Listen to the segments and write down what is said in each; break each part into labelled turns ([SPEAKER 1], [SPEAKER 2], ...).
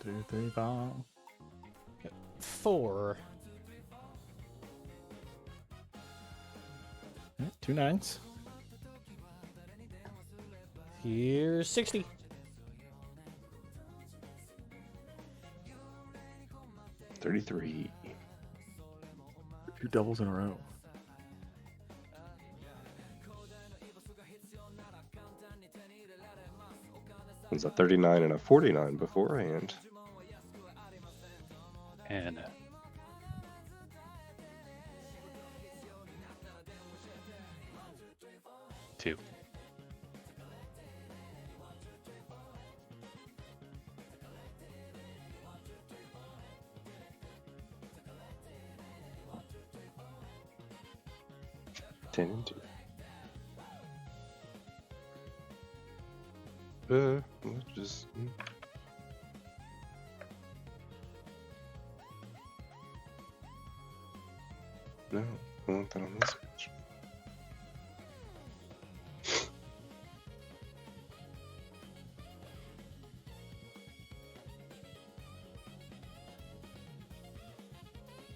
[SPEAKER 1] 2, 3, 5.
[SPEAKER 2] 4.
[SPEAKER 1] 2 nines.
[SPEAKER 2] Here's 60.
[SPEAKER 3] 33.
[SPEAKER 1] 2 doubles in a row.
[SPEAKER 3] It was a 39 and a 49 beforehand.
[SPEAKER 4] And 2.
[SPEAKER 3] Ten and 2. Let's just. No, I want that on this page.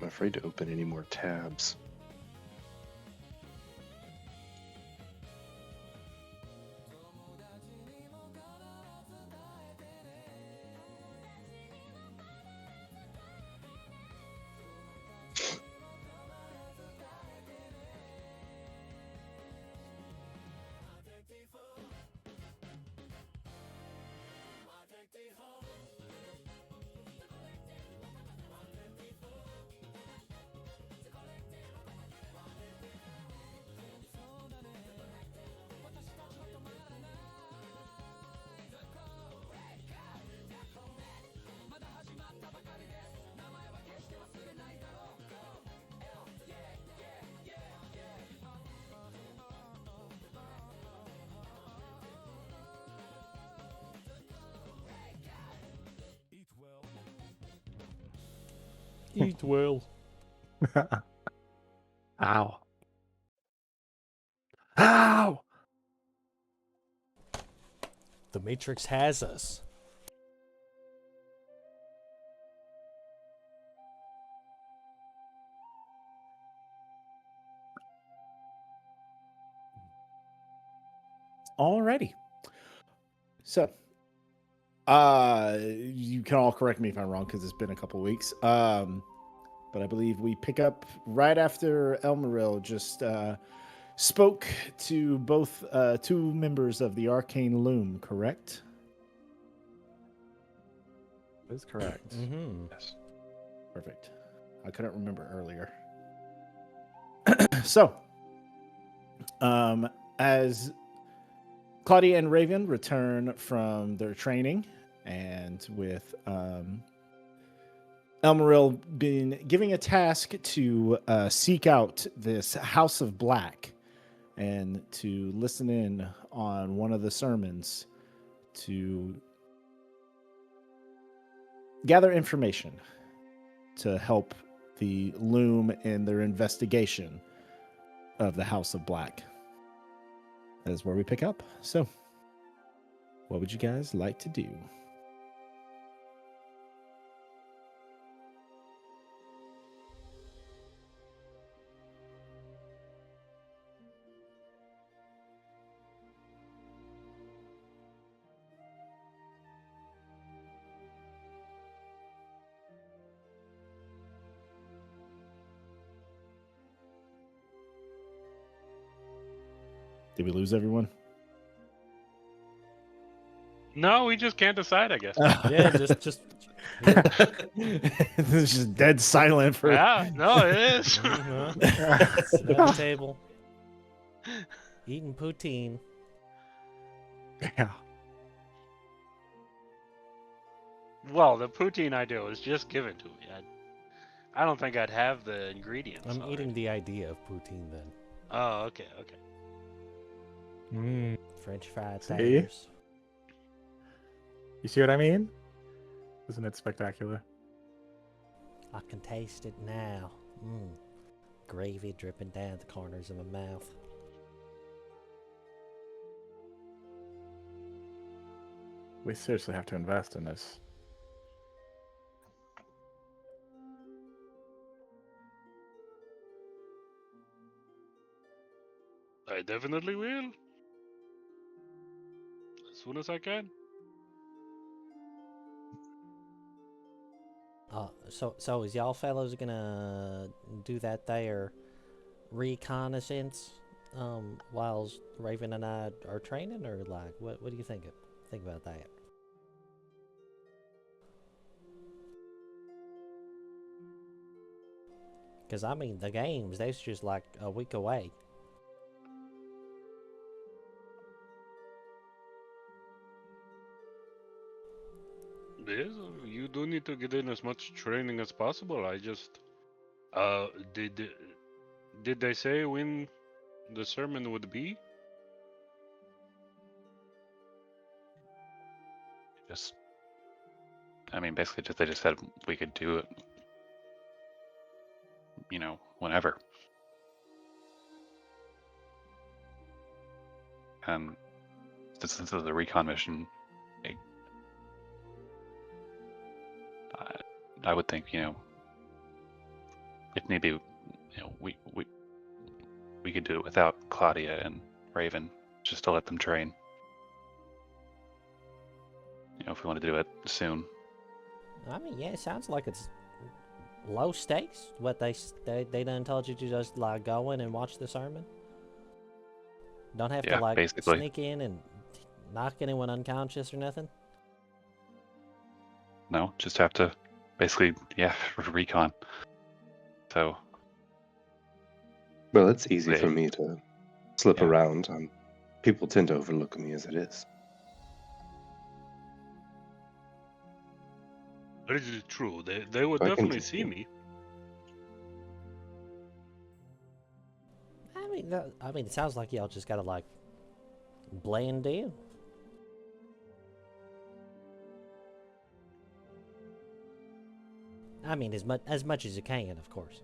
[SPEAKER 3] I'm afraid to open any more tabs.
[SPEAKER 2] Eat well.
[SPEAKER 1] Ow. Ow!
[SPEAKER 2] The Matrix has us.
[SPEAKER 1] Alrighty. So, you can all correct me if I'm wrong because it's been a couple weeks. But I believe we pick up right after Elmaril just spoke to both 2 members of the Arcane Loom, correct?
[SPEAKER 5] That is correct.
[SPEAKER 2] Mm-hmm.
[SPEAKER 3] Yes.
[SPEAKER 1] Perfect. I couldn't remember earlier. So, as Claudia and Raven return from their training, and with Elmaril been giving a task to seek out this House of Black and to listen in on one of the sermons to gather information to help the Loom in their investigation of the House of Black. That is where we pick up. So, what would you guys like to do? Did we lose everyone?
[SPEAKER 4] No, we just can't decide, I guess.
[SPEAKER 2] Yeah, just
[SPEAKER 1] This is just dead silent for.
[SPEAKER 4] Yeah, no, it is.
[SPEAKER 2] sit at the table, eating poutine.
[SPEAKER 1] Yeah.
[SPEAKER 4] Well, the poutine I do was just given to me. I don't think I'd have the ingredients.
[SPEAKER 2] I'm
[SPEAKER 4] already.
[SPEAKER 2] eating the idea of poutine then.
[SPEAKER 4] Oh, okay.
[SPEAKER 2] French fried
[SPEAKER 1] See?
[SPEAKER 2] taters.
[SPEAKER 5] You see what I mean? Isn't it spectacular?
[SPEAKER 2] I can taste it now. Gravy dripping down the corners of my mouth.
[SPEAKER 5] We seriously have to invest in this.
[SPEAKER 4] I definitely will. As soon as I can.
[SPEAKER 2] So is y'all fellows gonna do that there reconnaissance while Raven and I are training, or like what do you think about that? Because I mean the games, that's just like a week away.
[SPEAKER 4] Yes, you do need to get in as much training as possible. I just, did they say when the sermon would be?
[SPEAKER 6] Just, I mean, basically, they just said we could do it, whenever. And since this is a recon mission, I would think, if need be, we could do it without Claudia and Raven, just to let them train. If we want to do it soon.
[SPEAKER 2] I mean, yeah, it sounds like it's low stakes. What they done told you to just like go in and watch the sermon. Don't have to like
[SPEAKER 6] basically
[SPEAKER 2] sneak in and knock anyone unconscious or nothing.
[SPEAKER 6] No, just have to basically, recon. So.
[SPEAKER 3] Well, it's easy for me to slip around. People tend to overlook me as it is.
[SPEAKER 4] That is true. They would definitely see me.
[SPEAKER 2] I mean, it sounds like y'all just gotta like blend in. I mean, as much as you can, of course.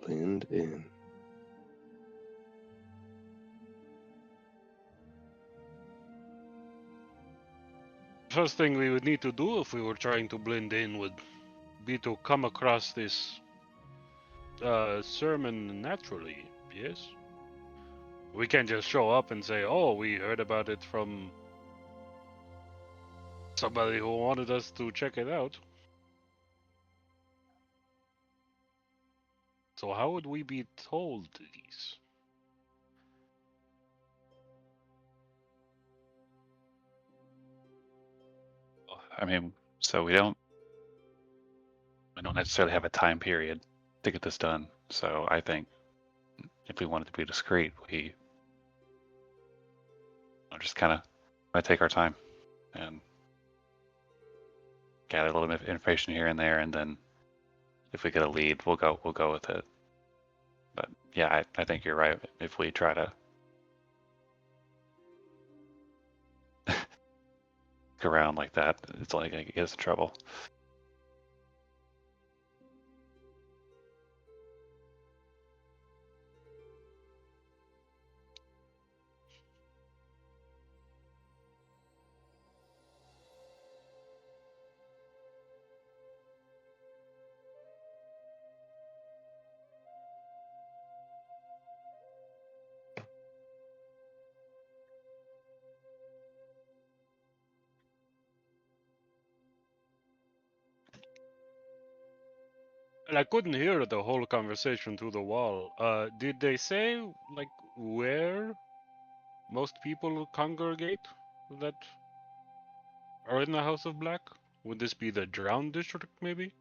[SPEAKER 3] Blend in.
[SPEAKER 4] First thing we would need to do if we were trying to blend in would be to come across this sermon naturally, yes? We can't just show up and say, oh, we heard about it from somebody who wanted us to check it out. So how would we be told these?
[SPEAKER 6] I mean, so we don't necessarily have a time period to get this done. So I think if we wanted to be discreet, we just kind of take our time and gather a little bit of information here and there, and then if we get a lead, we'll go with it. But yeah, I think you're right. If we try to go around like that, it's only going to get us in trouble.
[SPEAKER 4] And I couldn't hear the whole conversation through the wall. Did they say, like, where most people congregate that are in the House of Black? Would this be the Drown District, maybe?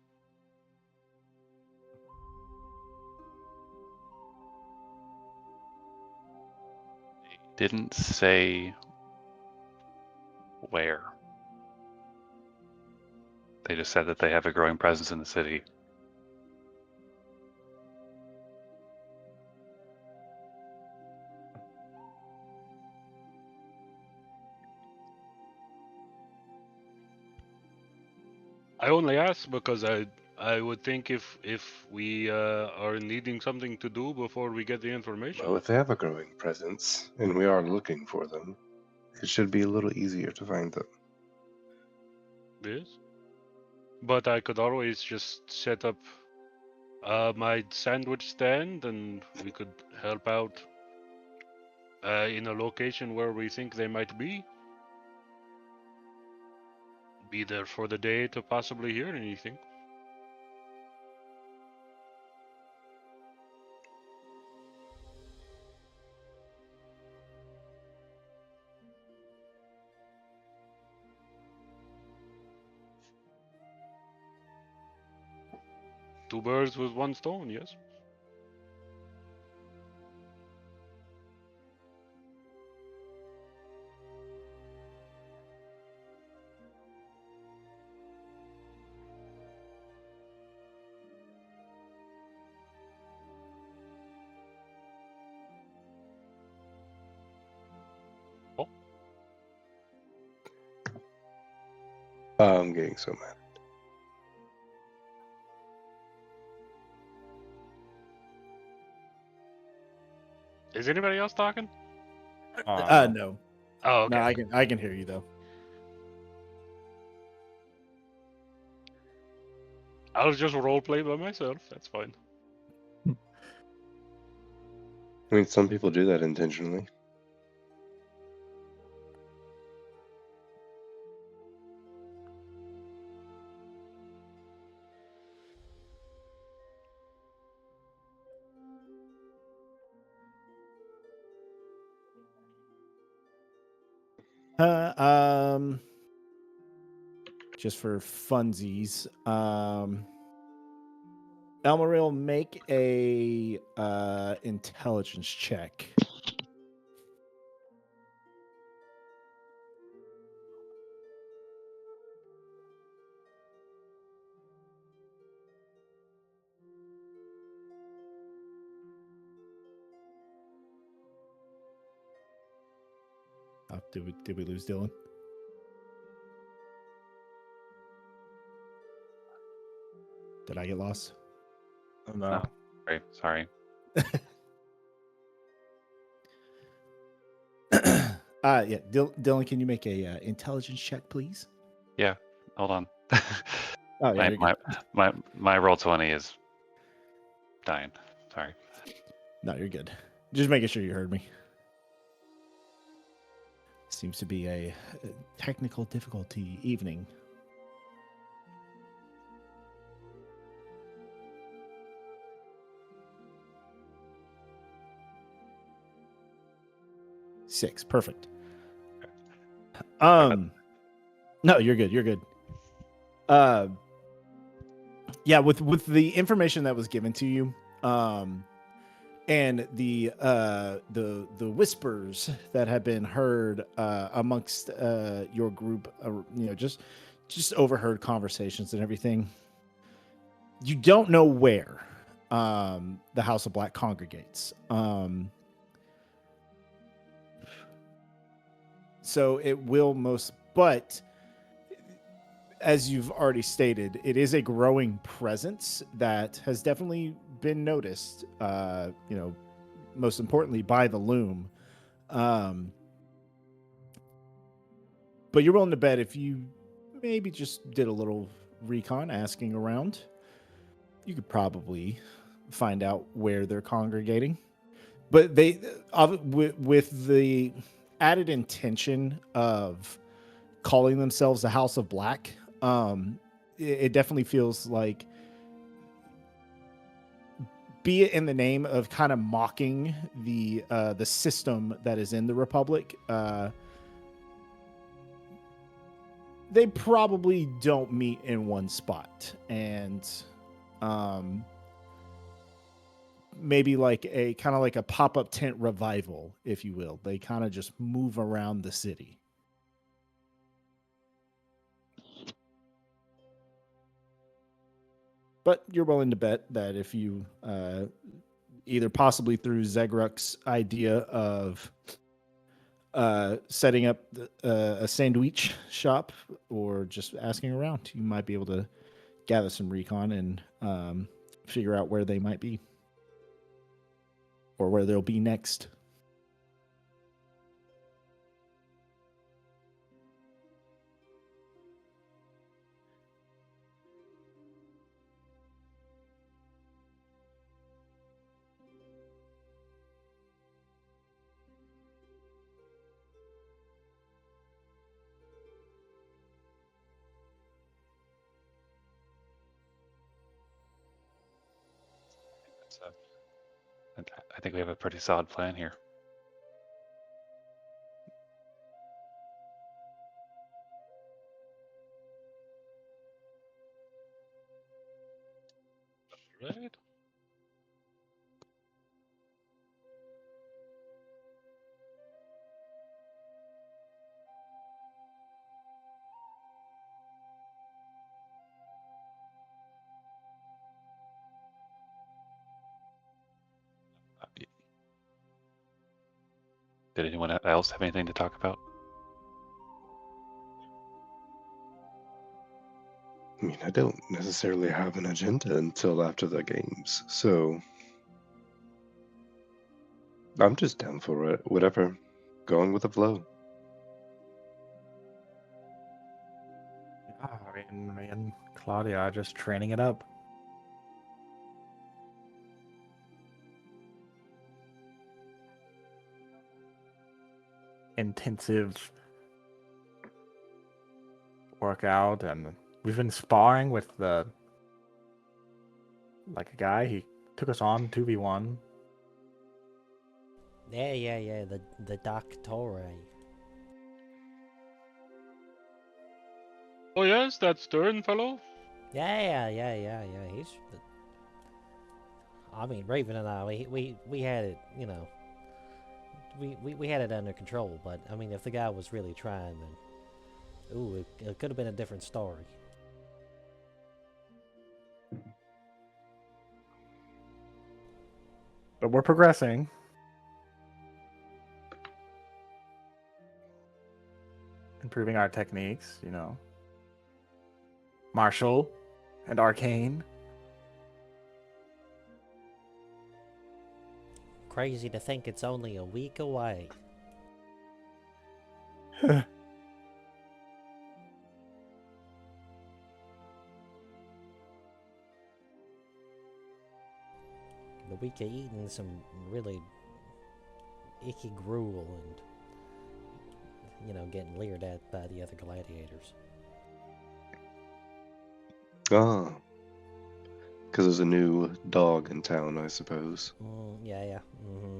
[SPEAKER 6] They didn't say where. They just said that they have a growing presence in the city.
[SPEAKER 4] I only ask because I would think if we are needing something to do before we get the information.
[SPEAKER 3] Well, if they have a growing presence and we are looking for them, it should be a little easier to find them.
[SPEAKER 4] Yes. But I could always just set up My sandwich stand, and we could help out in a location where we think they might be. Be there for the day to possibly hear anything. Two birds with one stone, yes.
[SPEAKER 3] I'm getting so mad.
[SPEAKER 4] Is anybody else talking?
[SPEAKER 1] No.
[SPEAKER 4] Oh, okay.
[SPEAKER 1] No, I can hear you though.
[SPEAKER 4] I'll just roleplay by myself. That's fine.
[SPEAKER 3] I mean, some people do that intentionally.
[SPEAKER 1] Just for funsies, Elmaril, make a intelligence check. Oh, did we lose Dylan? Did I get lost?
[SPEAKER 5] Oh, no.
[SPEAKER 6] No. Sorry.
[SPEAKER 1] Yeah, Dylan, can you make a intelligence check, please?
[SPEAKER 6] Yeah. Hold on.
[SPEAKER 1] Oh yeah, you're good.
[SPEAKER 6] my roll 20 is dying. Sorry.
[SPEAKER 1] No, you're good. Just making sure you heard me. Seems to be a technical difficulty evening. Six, perfect. No, you're good. You're good. Yeah, with the information that was given to you, and the whispers that have been heard amongst your group, just overheard conversations and everything. You don't know where the House of Black congregates. So it will but as you've already stated, it is a growing presence that has definitely been noticed, most importantly by the Loom. But you're willing to bet if you maybe just did a little recon asking around, you could probably find out where they're congregating. But they, with the added intention of calling themselves the House of Black, it definitely feels like, be it in the name of kind of mocking the system that is in the Republic, they probably don't meet in one spot, and maybe like a kind of like a pop-up tent revival, if you will. They kind of just move around the city. But you're willing to bet that if you either possibly through Zegruk's idea of setting up a sandwich shop or just asking around, you might be able to gather some recon and figure out where they might be or where they'll be next.
[SPEAKER 6] I think we have a pretty solid plan here.
[SPEAKER 4] Right.
[SPEAKER 6] Did anyone else have anything to talk about?
[SPEAKER 3] I mean, I don't necessarily have an agenda until after the games, so I'm just down for it. Whatever. Going with the flow.
[SPEAKER 5] Me and Claudia are just training it up. Intensive workout, and we've been sparring with a guy. He took us on 2v1.
[SPEAKER 2] Yeah. The Doctor.
[SPEAKER 4] Oh yes, that Stern fellow.
[SPEAKER 2] Yeah. He's. I mean, Raven and I, we had it, you know. We had it under control, but I mean, if the guy was really trying, then it could have been a different story.
[SPEAKER 5] But we're progressing. Improving our techniques, you know. Martial and arcane.
[SPEAKER 2] Crazy to think it's only a week away. The week of eating some really icky gruel and, you know, getting leered at by the other gladiators.
[SPEAKER 3] Ah. Because there's a new dog in town, I suppose.
[SPEAKER 2] Yeah. Mm-hmm.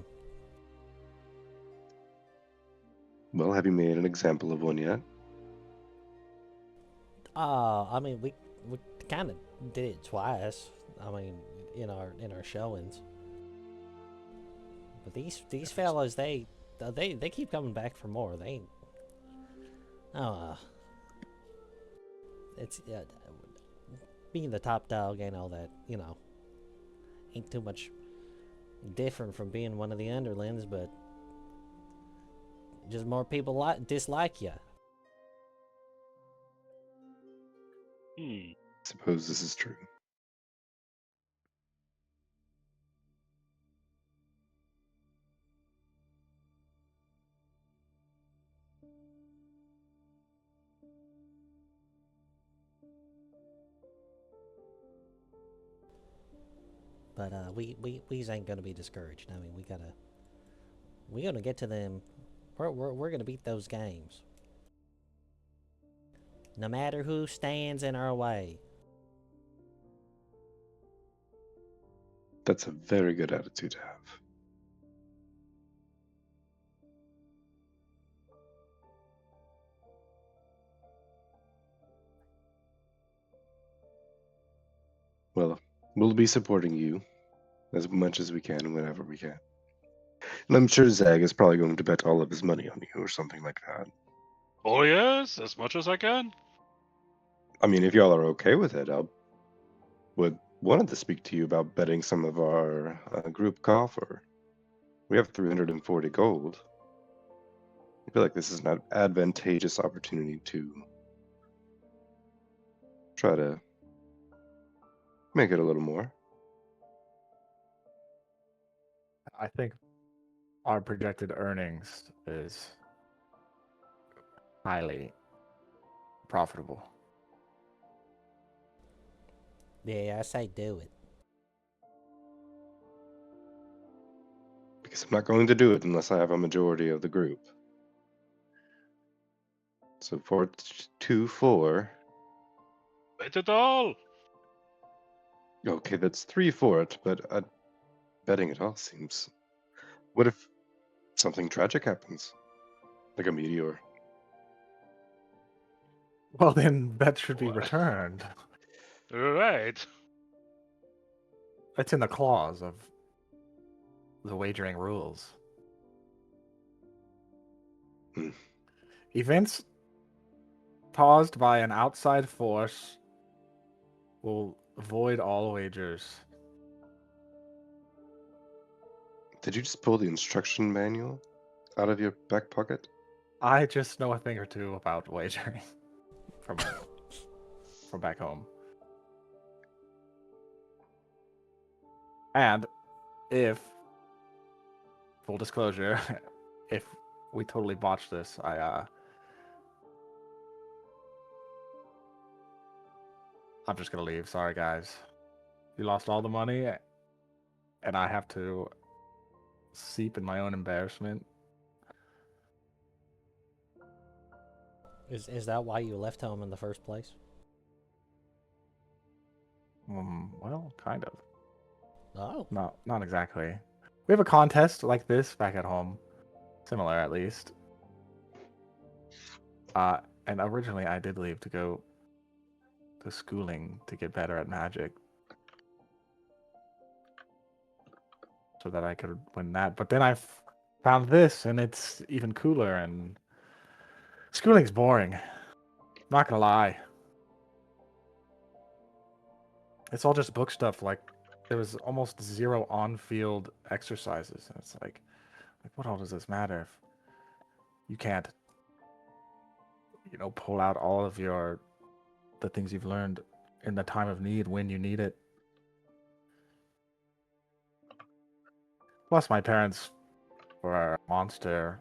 [SPEAKER 3] Well, have you made an example of one yet?
[SPEAKER 2] I mean, we kind of did it twice. I mean, in our showings. But these fellas, they keep coming back for more. They ain't. It's being the top dog ain't all that, you know. Ain't too much different from being one of the underlings, but just more people dislike you.
[SPEAKER 3] Suppose this is true.
[SPEAKER 2] But we ain't gonna be discouraged. I mean, we gonna get to them. We're gonna beat those games. No matter who stands in our way.
[SPEAKER 3] That's a very good attitude to have. Well, we'll be supporting you as much as we can, whenever we can. And I'm sure Zag is probably going to bet all of his money on you or something like that.
[SPEAKER 4] Oh yes, as much as I can.
[SPEAKER 3] I mean, if y'all are okay with it, I wanted to speak to you about betting some of our group coffer. We have 340 gold. I feel like this is an advantageous opportunity to try to make it a little more.
[SPEAKER 5] I think our projected earnings is highly profitable.
[SPEAKER 2] Yeah, I say do it.
[SPEAKER 3] Because I'm not going to do it unless I have a majority of the group. So 4-2-4.
[SPEAKER 4] Bet it all.
[SPEAKER 3] Okay, that's 3 for it, but betting at all seems. What if something tragic happens? Like a meteor?
[SPEAKER 5] Well, then that should be
[SPEAKER 4] What?
[SPEAKER 5] returned.
[SPEAKER 4] Right.
[SPEAKER 5] It's in the clause of the wagering rules.
[SPEAKER 3] Hmm.
[SPEAKER 5] Events caused by an outside force will void all wagers.
[SPEAKER 3] Did you just pull the instruction manual out of your back pocket?
[SPEAKER 5] I just know a thing or two about wagering from back home. And if, full disclosure, if we totally botch this, I'm just gonna leave. Sorry, guys. You lost all the money, and I have to seep in my own embarrassment.
[SPEAKER 2] Is that why you left home in the first place?
[SPEAKER 5] Well, kind of.
[SPEAKER 2] Oh.
[SPEAKER 5] Not exactly. We have a contest like this back at home, similar at least. And originally I did leave to go to schooling to get better at magic, so that I could win that. But then I found this, and it's even cooler. And schooling's boring. Not gonna lie. It's all just book stuff. Like, there was almost zero on-field exercises, and it's like what all does this matter if you can't, pull out all of the things you've learned in the time of need when you need it. Plus, my parents were monster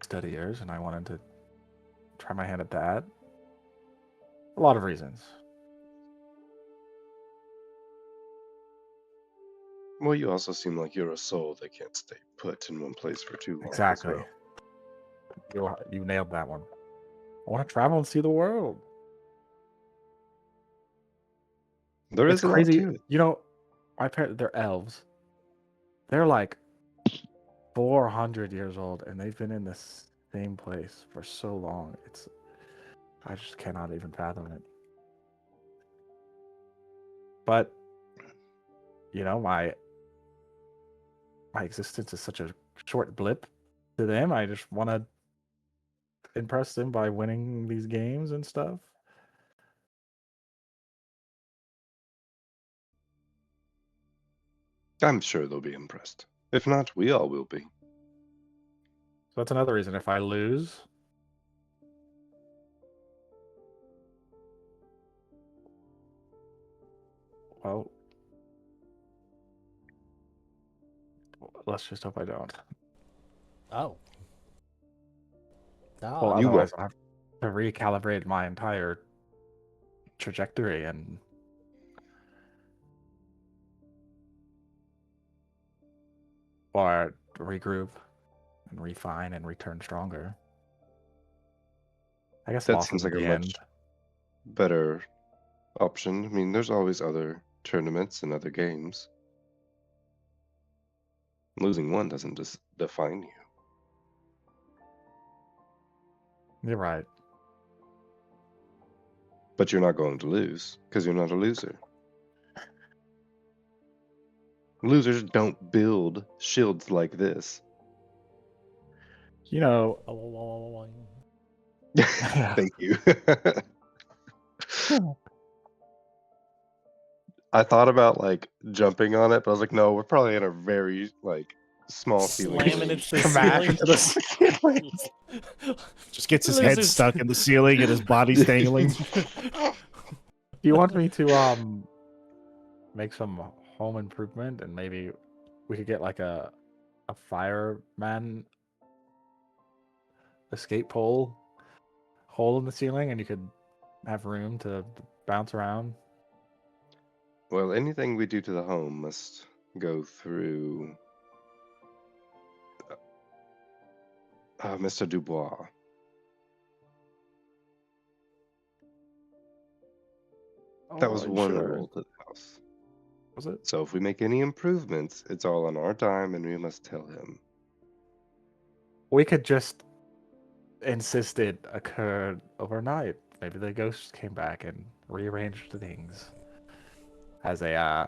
[SPEAKER 5] studiers, and I wanted to try my hand at that. A lot of reasons.
[SPEAKER 3] Well, you also seem like you're a soul that can't stay put in one place for too long. as
[SPEAKER 5] Exactly.
[SPEAKER 3] well.
[SPEAKER 5] You nailed that one. I want to travel and see the world.
[SPEAKER 3] There
[SPEAKER 5] It's
[SPEAKER 3] is a lot
[SPEAKER 5] crazy.
[SPEAKER 3] to it.
[SPEAKER 5] My parents, they're elves. They're like 400 years old, and they've been in this same place for so long. I just cannot even fathom it. But my existence is such a short blip to them. I just want to impress them by winning these games and stuff.
[SPEAKER 3] I'm sure they'll be impressed. If not, we all will be.
[SPEAKER 5] So that's another reason. If I lose, well, let's just hope I don't.
[SPEAKER 2] Oh. No.
[SPEAKER 5] Well,
[SPEAKER 3] You
[SPEAKER 5] otherwise
[SPEAKER 3] won't.
[SPEAKER 5] I'll have to recalibrate my entire trajectory or regroup and refine and return stronger. I guess
[SPEAKER 3] That
[SPEAKER 5] loss
[SPEAKER 3] seems
[SPEAKER 5] isn't
[SPEAKER 3] like a
[SPEAKER 5] the
[SPEAKER 3] much
[SPEAKER 5] end.
[SPEAKER 3] better option. I mean, there's always other tournaments and other games. Losing one doesn't just define you.
[SPEAKER 5] You're right.
[SPEAKER 3] But you're not going to lose because you're not a loser. Losers don't build shields like this. Thank you. I thought about like jumping on it, but I was like, no, we're probably in a very small ceiling.
[SPEAKER 2] Slamming
[SPEAKER 3] range.
[SPEAKER 2] into the
[SPEAKER 5] Smash
[SPEAKER 2] ceiling.
[SPEAKER 5] into the ceiling.
[SPEAKER 1] Just gets his head
[SPEAKER 2] Losers.
[SPEAKER 1] stuck in the ceiling and his body's dangling.
[SPEAKER 5] Do you want me to make some home improvement, and maybe we could get like a fireman escape pole hole in the ceiling, and you could have room to bounce around?
[SPEAKER 3] Well, anything we do to the home must go through Mr. Dubois. That was one
[SPEAKER 5] Sure.
[SPEAKER 3] rule to the house.
[SPEAKER 5] Was it?
[SPEAKER 3] So if we make any improvements, it's all on our time and we must tell him.
[SPEAKER 5] We could just insist it occurred overnight. Maybe the ghost came back and rearranged things as a,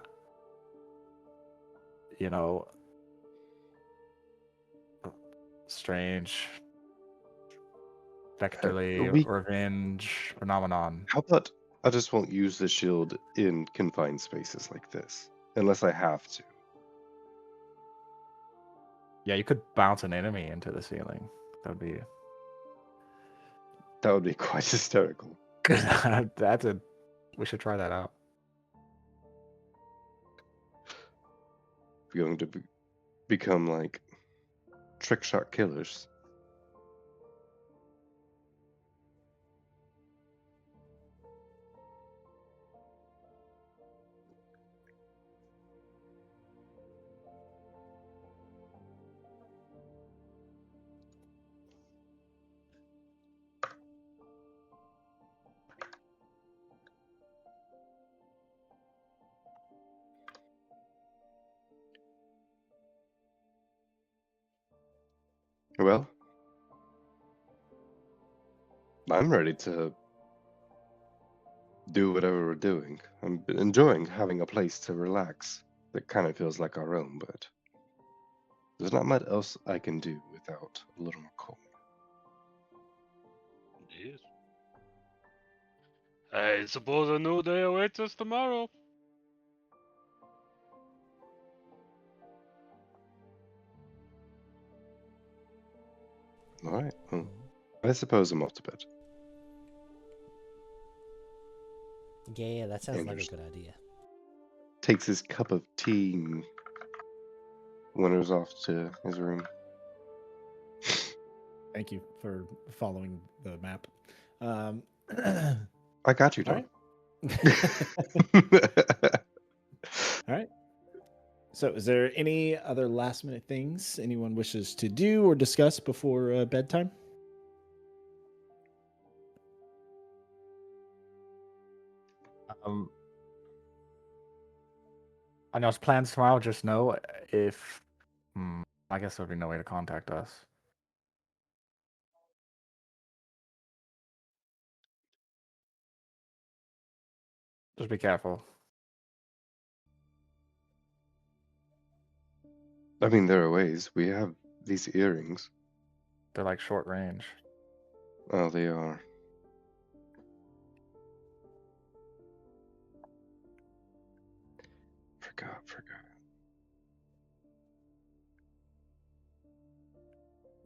[SPEAKER 5] you know, strange, spectrally
[SPEAKER 3] we-
[SPEAKER 5] revenge phenomenon.
[SPEAKER 3] How about I just won't use the shield in confined spaces like this, unless I have to.
[SPEAKER 5] Yeah, you could bounce an enemy into the ceiling. That'd be
[SPEAKER 3] That would be quite hysterical.
[SPEAKER 5] that's a. We should try that out.
[SPEAKER 3] We're going to become like trick shot killers. Well, I'm ready to do whatever we're doing. I'm enjoying having a place to relax that kind of feels like our own, but there's not much else I can do without a little more coin.
[SPEAKER 4] Yes. I suppose a new day awaits us tomorrow.
[SPEAKER 3] All right. Well, I suppose I'm off to bed.
[SPEAKER 2] Yeah, that sounds like a
[SPEAKER 3] Anders
[SPEAKER 2] good idea.
[SPEAKER 3] takes his cup of tea and wanders off to his room.
[SPEAKER 1] Thank you for following the map.
[SPEAKER 3] I got you,
[SPEAKER 1] All
[SPEAKER 3] Tom.
[SPEAKER 1] right. All right. So, is there any other last minute things anyone wishes to do or discuss before bedtime?
[SPEAKER 5] I know it's plans tomorrow. Just know if. I guess there'll be no way to contact us. Just be careful.
[SPEAKER 3] I mean, there are ways. We have these earrings.
[SPEAKER 5] They're like short range.
[SPEAKER 3] Oh, they are. Forgot.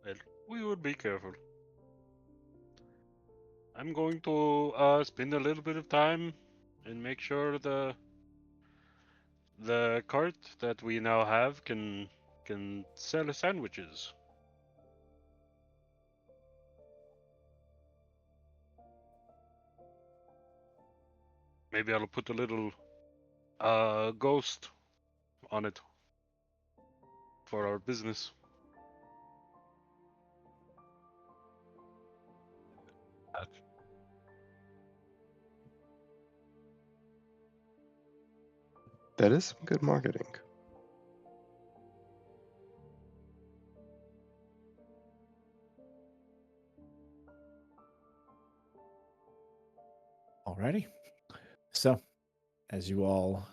[SPEAKER 4] Well, we would be careful. I'm going to spend a little bit of time and make sure the cart that we now have can sell sandwiches. Maybe I'll put a little ghost on it for our business.
[SPEAKER 3] That is some good marketing.
[SPEAKER 1] Alrighty. So, as you all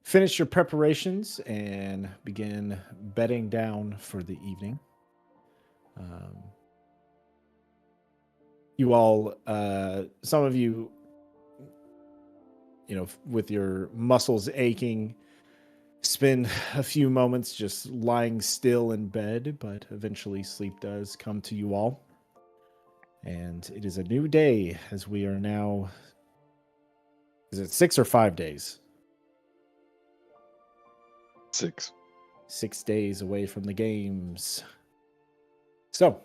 [SPEAKER 1] finish your preparations and begin bedding down for the evening, you all, some of you, with your muscles aching, spend a few moments just lying still in bed, but eventually sleep does come to you all. And it is a new day as we are now. Is it 6 or 5 days?
[SPEAKER 3] 6.
[SPEAKER 1] 6 days away from the games. So,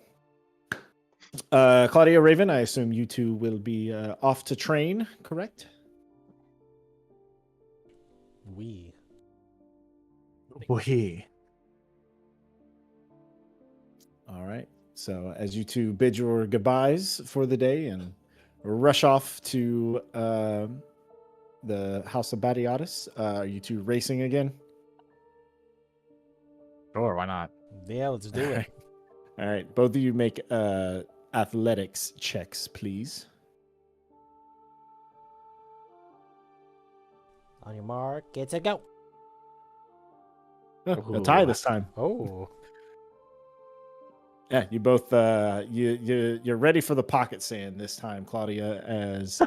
[SPEAKER 1] Claudia, Raven, I assume you two will be off to train, correct?
[SPEAKER 2] We.
[SPEAKER 1] All right. So, as you two bid your goodbyes for the day and rush off to the House of Batiatus. Are you two racing again?
[SPEAKER 5] Sure, why not?
[SPEAKER 2] Yeah, let's do it.
[SPEAKER 1] All right. Both of you make athletics checks, please.
[SPEAKER 2] On your mark, get set, go.
[SPEAKER 1] Oh, a tie this time.
[SPEAKER 2] Oh,
[SPEAKER 1] Yeah, you both you're ready for the pocket sand this time, Claudia. As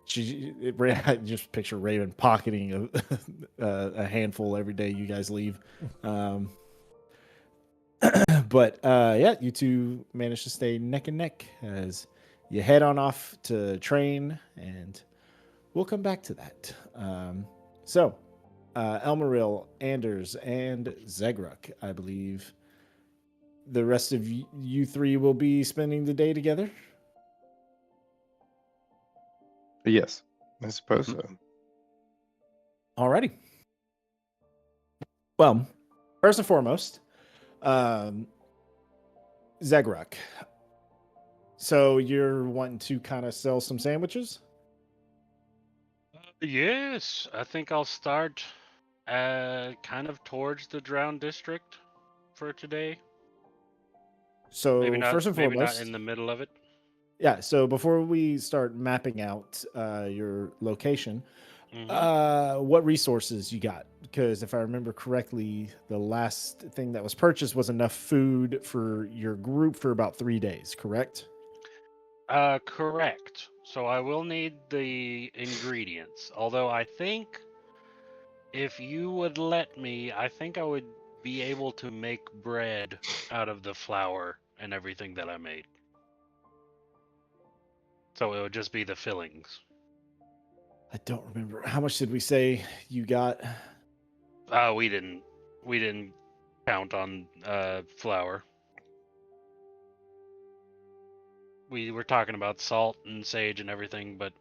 [SPEAKER 1] just picture Raven pocketing a handful every day you guys leave. But yeah, you two manage to stay neck and neck as you head on off to train, and we'll come back to that. So, Elmaril, Anders, and Zegruk, I believe the rest of you three will be spending the day together.
[SPEAKER 3] Yes, I suppose so.
[SPEAKER 1] Alrighty. Well, first and foremost, Zegruk. So you're wanting to kind of sell some sandwiches?
[SPEAKER 4] Yes, I think I'll start kind of towards the Drowned District for today.
[SPEAKER 1] So
[SPEAKER 4] Maybe not,
[SPEAKER 1] first and
[SPEAKER 4] maybe
[SPEAKER 1] foremost,
[SPEAKER 4] not in the middle of it.
[SPEAKER 1] yeah. So before we start mapping out your location,
[SPEAKER 4] Mhm.
[SPEAKER 1] what resources you got? Because if I remember correctly, the last thing that was purchased was enough food for your group for about 3 days. Correct?
[SPEAKER 4] Correct. So I will need the ingredients. Although I think if you would let me, I think I would be able to make bread out of the flour and everything that I made. So it would just be the fillings.
[SPEAKER 1] I don't remember. How much did we say you got?
[SPEAKER 4] We didn't count on flour. We were talking about salt and sage and everything, but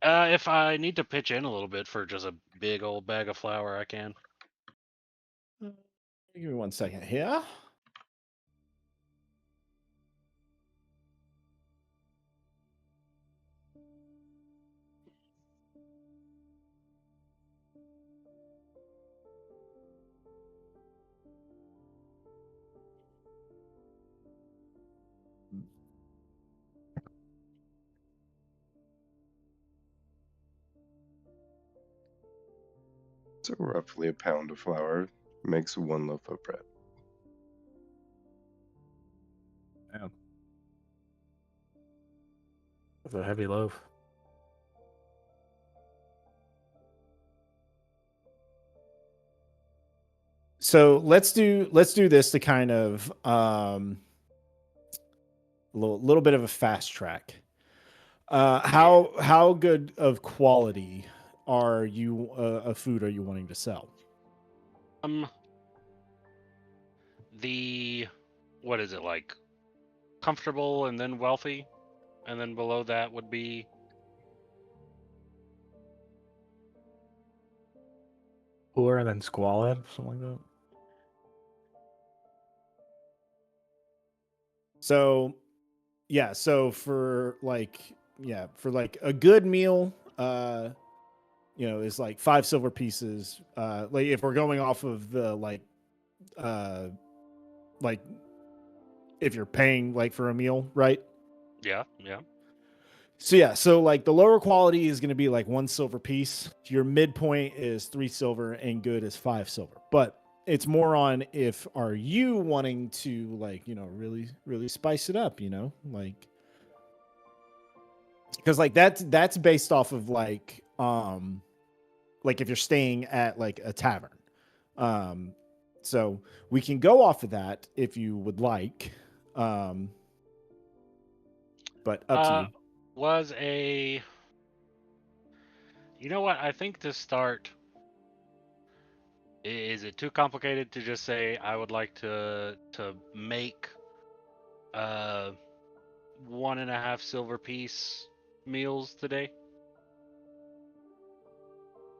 [SPEAKER 4] if I need to pitch in a little bit for just a big old bag of flour, I can.
[SPEAKER 1] Give me 1 second here.
[SPEAKER 3] So roughly a pound of flour makes 1 loaf of bread.
[SPEAKER 5] It's a heavy loaf.
[SPEAKER 1] So let's do this to kind of a little bit of a fast track. How good of quality are you of food are you wanting to sell?
[SPEAKER 4] The what is it like? Comfortable and then wealthy, and then below that would be
[SPEAKER 5] Poor and then squalid, something like that.
[SPEAKER 1] So yeah, so for like a good meal, is like 5 silver pieces. Like if we're going off of the like if you're paying like for a meal, right?
[SPEAKER 4] yeah.
[SPEAKER 1] So yeah, so like the lower quality is going to be like 1 silver piece. Your midpoint is 3 silver, and good is 5 silver. But it's more on if are you wanting to like really spice it up, like because like that's based off of like if you're staying at like a tavern. So we can go off of that if you would like. But up to you.
[SPEAKER 4] Was a you know what? I think to start, is it too complicated to just say I would like to make 1.5 silver piece meals today?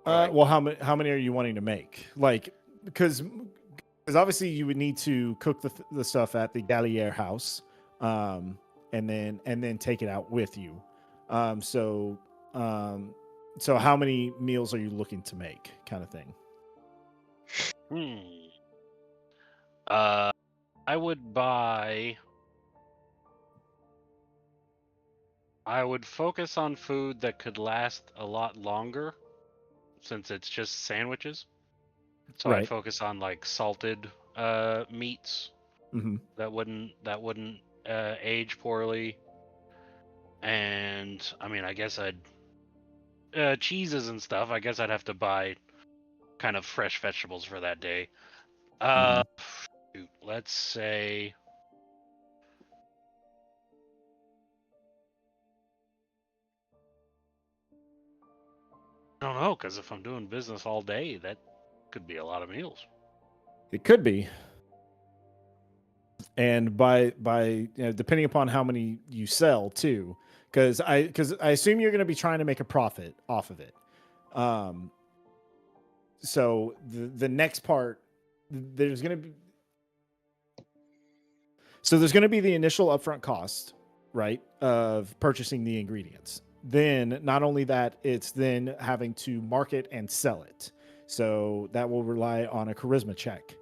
[SPEAKER 4] Right.
[SPEAKER 1] Well, how many are you wanting to make? Like, because obviously you would need to cook the stuff at the Gallier house, and then take it out with you. So how many meals are you looking to make, kind of thing?
[SPEAKER 4] I would focus on food that could last a lot longer, since it's just sandwiches. So I'd
[SPEAKER 1] Right.
[SPEAKER 4] focus on like salted meats
[SPEAKER 1] Mm-hmm.
[SPEAKER 4] that wouldn't age poorly. And I mean, I guess I'd cheeses and stuff. I guess I'd have to buy kind of fresh vegetables for that day. Shoot, let's say I don't know, because if I'm doing business all day, that could be a lot of meals.
[SPEAKER 1] It could be. And by depending upon how many you sell too, because I assume you're going to be trying to make a profit off of it. So the next part, there's going to be the initial upfront cost, right, of purchasing the ingredients. Then not only that, it's then having to market and sell it. So that will rely on a charisma check.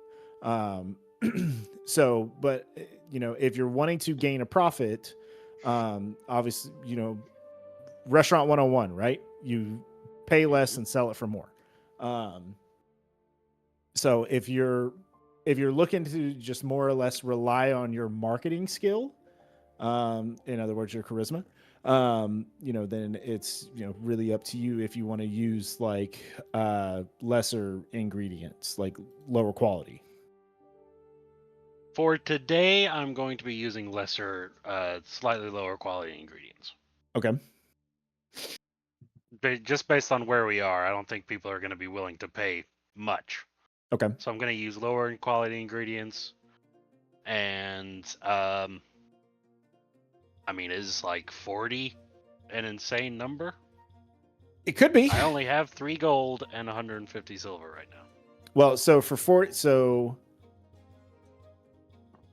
[SPEAKER 1] So, but if you're wanting to gain a profit, obviously, restaurant 101, right? You pay less and sell it for more. So if you're looking to just more or less rely on your marketing skill, in other words, your charisma, then it's, really up to you if you want to use like, lesser ingredients, like lower quality.
[SPEAKER 4] For today, I'm going to be using lesser, slightly lower quality ingredients.
[SPEAKER 1] Okay.
[SPEAKER 4] Just based on where we are, I don't think people are going to be willing to pay much.
[SPEAKER 1] Okay.
[SPEAKER 4] So I'm going to use lower quality ingredients. And, I mean, is like 40 an insane number?
[SPEAKER 1] It could be.
[SPEAKER 4] I only have 3 gold and 150 silver right now.
[SPEAKER 1] Well, so for 40,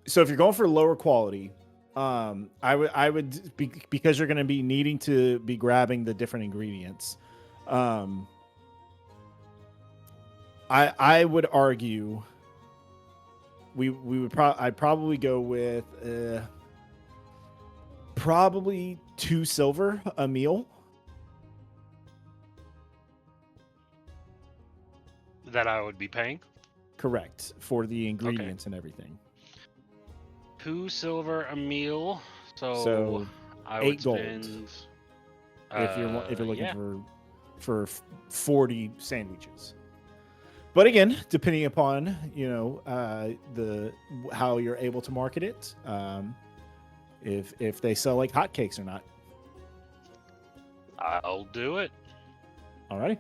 [SPEAKER 1] so if you're going for lower quality, I would because you're going to be needing to be grabbing the different ingredients. I would argue I'd probably go with probably 2 silver a meal.
[SPEAKER 4] That I would be paying?
[SPEAKER 1] Correct, for the ingredients and everything.
[SPEAKER 4] 2 silver a meal.
[SPEAKER 1] So
[SPEAKER 4] I
[SPEAKER 1] 8
[SPEAKER 4] would
[SPEAKER 1] gold.
[SPEAKER 4] spend,
[SPEAKER 1] If you're looking
[SPEAKER 4] yeah.
[SPEAKER 1] for 40 sandwiches. But again, depending upon how you're able to market it, if they sell like hotcakes or not.
[SPEAKER 4] I'll do it.
[SPEAKER 1] Alrighty.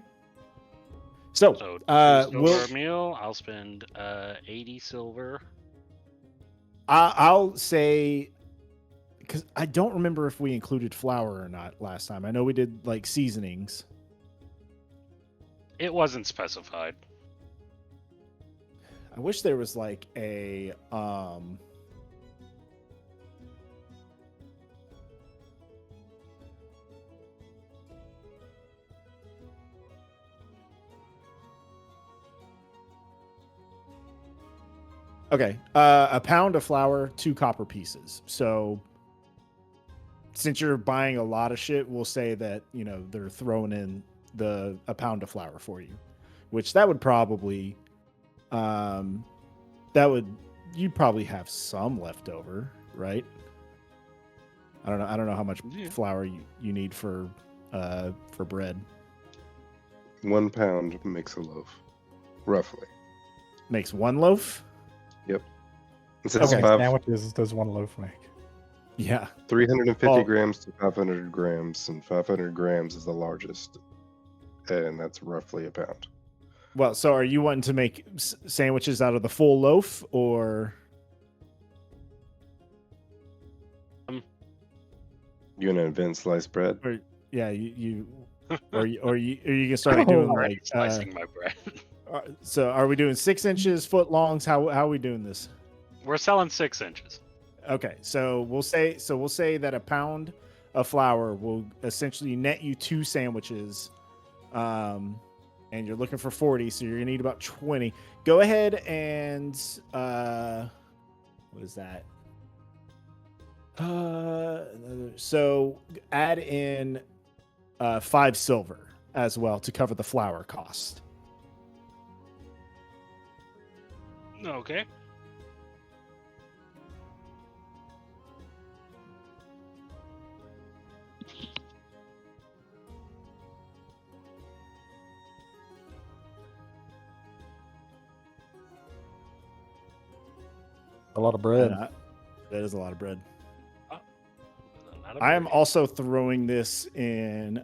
[SPEAKER 1] So
[SPEAKER 4] 2
[SPEAKER 1] we'll
[SPEAKER 4] silver a meal. I'll spend 80 silver.
[SPEAKER 1] I'll say, because I don't remember if we included flour or not last time. I know we did like seasonings.
[SPEAKER 4] It wasn't specified.
[SPEAKER 1] I wish there was like a okay, a pound of flour, 2 copper pieces. So since you're buying a lot of shit, we'll say that, they're throwing in a pound of flour for you, which that would probably, you'd probably have some left over, right? I don't know how much flour you need for bread.
[SPEAKER 3] 1 pound makes a loaf, roughly.
[SPEAKER 1] Makes 1 loaf?
[SPEAKER 3] Yep. It says
[SPEAKER 1] Okay.
[SPEAKER 5] Sandwiches does 1 loaf make?
[SPEAKER 1] Yeah.
[SPEAKER 3] 350
[SPEAKER 1] Well-
[SPEAKER 3] grams to 500 grams, and 500 grams is the largest, and that's roughly a pound.
[SPEAKER 1] Well, so are you wanting to make sandwiches out of the full loaf, or?
[SPEAKER 3] You gonna invent sliced bread?
[SPEAKER 1] Yeah, you or you can start doing
[SPEAKER 4] Already
[SPEAKER 1] like
[SPEAKER 4] slicing my bread.
[SPEAKER 1] so are we doing 6 inches, foot longs? How are we doing this?
[SPEAKER 4] We're selling 6 inches.
[SPEAKER 1] Okay, so we'll say that a pound of flour will essentially net you 2 sandwiches, and you're looking for 40, so you're gonna need about 20. Go ahead and what is that? So add in 5 silver as well to cover the flour cost.
[SPEAKER 4] Okay.
[SPEAKER 5] A lot of bread.
[SPEAKER 1] That is a lot of bread.
[SPEAKER 4] A lot of
[SPEAKER 1] I am
[SPEAKER 4] bread.
[SPEAKER 1] also throwing this in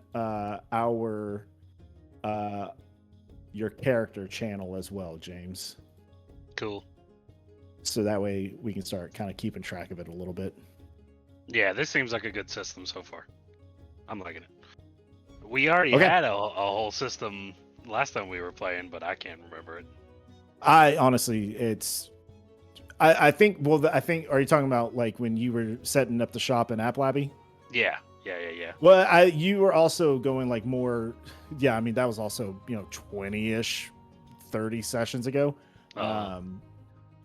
[SPEAKER 1] your character channel as well, James.
[SPEAKER 4] Cool.
[SPEAKER 1] So that way we can start kind of keeping track of it a little bit.
[SPEAKER 4] Yeah, this seems like a good system so far. I'm liking it. We already
[SPEAKER 1] Okay.
[SPEAKER 4] had a whole system last time we were playing, but I can't remember it.
[SPEAKER 1] I honestly, I think. Well, I think. Are you talking about like when you were setting up the shop in Applabby?
[SPEAKER 4] Yeah.
[SPEAKER 1] Well, you were also going like more. Yeah, I mean that was also 20-ish, 30 sessions ago.
[SPEAKER 4] Uh,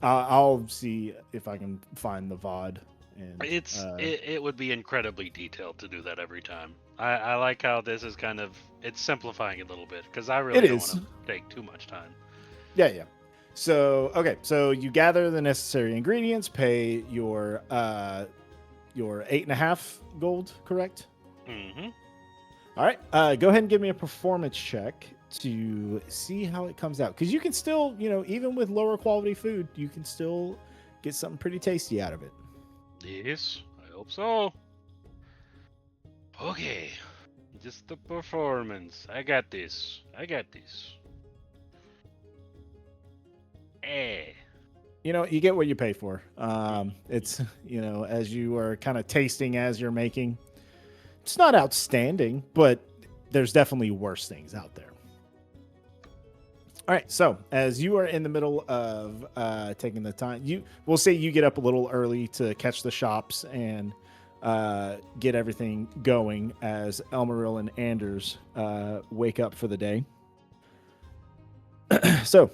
[SPEAKER 1] I'll see if I can find the VOD. And
[SPEAKER 4] it would be incredibly detailed to do that every time. I like how this is kind of it's simplifying it a little bit because I really
[SPEAKER 1] It
[SPEAKER 4] don't
[SPEAKER 1] is.
[SPEAKER 4] want to take too much time.
[SPEAKER 1] Yeah. So okay, so you gather the necessary ingredients, pay your 8.5 gold, correct?
[SPEAKER 4] Mm-hmm.
[SPEAKER 1] All right. Go ahead and give me a performance check to see how it comes out. Because you can still, even with lower quality food, you can still get something pretty tasty out of it.
[SPEAKER 4] Yes, I hope so. Okay, just the performance. I got this. Eh.
[SPEAKER 1] You get what you pay for. It's, as you are kind of tasting as you're making, it's not outstanding, but there's definitely worse things out there. All right, so as you are in the middle of taking the time, we'll say you get up a little early to catch the shops and get everything going as Elmaril and Anders wake up for the day. So,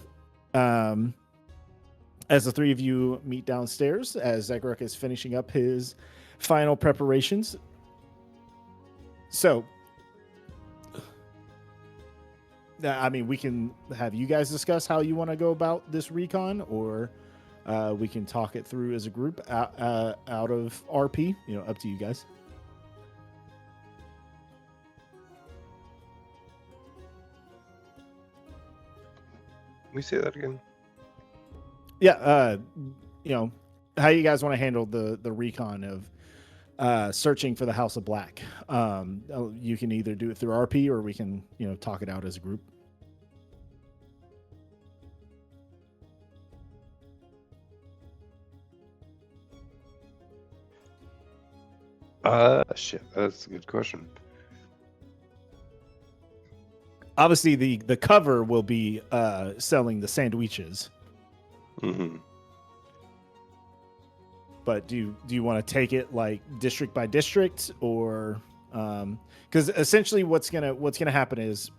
[SPEAKER 1] as the three of you meet downstairs, as Zegruk is finishing up his final preparations. So, I mean, we can have you guys discuss how you want to go about this recon, or we can talk it through as a group out of RP. Up to you guys.
[SPEAKER 3] Can we say that again?
[SPEAKER 1] Yeah, how you guys want to handle the recon of searching for the House of Black. You can either do it through RP, or we can talk it out as a group.
[SPEAKER 3] Shit, that's a good question.
[SPEAKER 1] Obviously, the cover will be selling the sandwiches.
[SPEAKER 3] Mm-hmm.
[SPEAKER 1] But do you want to take it like district by district, or because essentially what's gonna happen is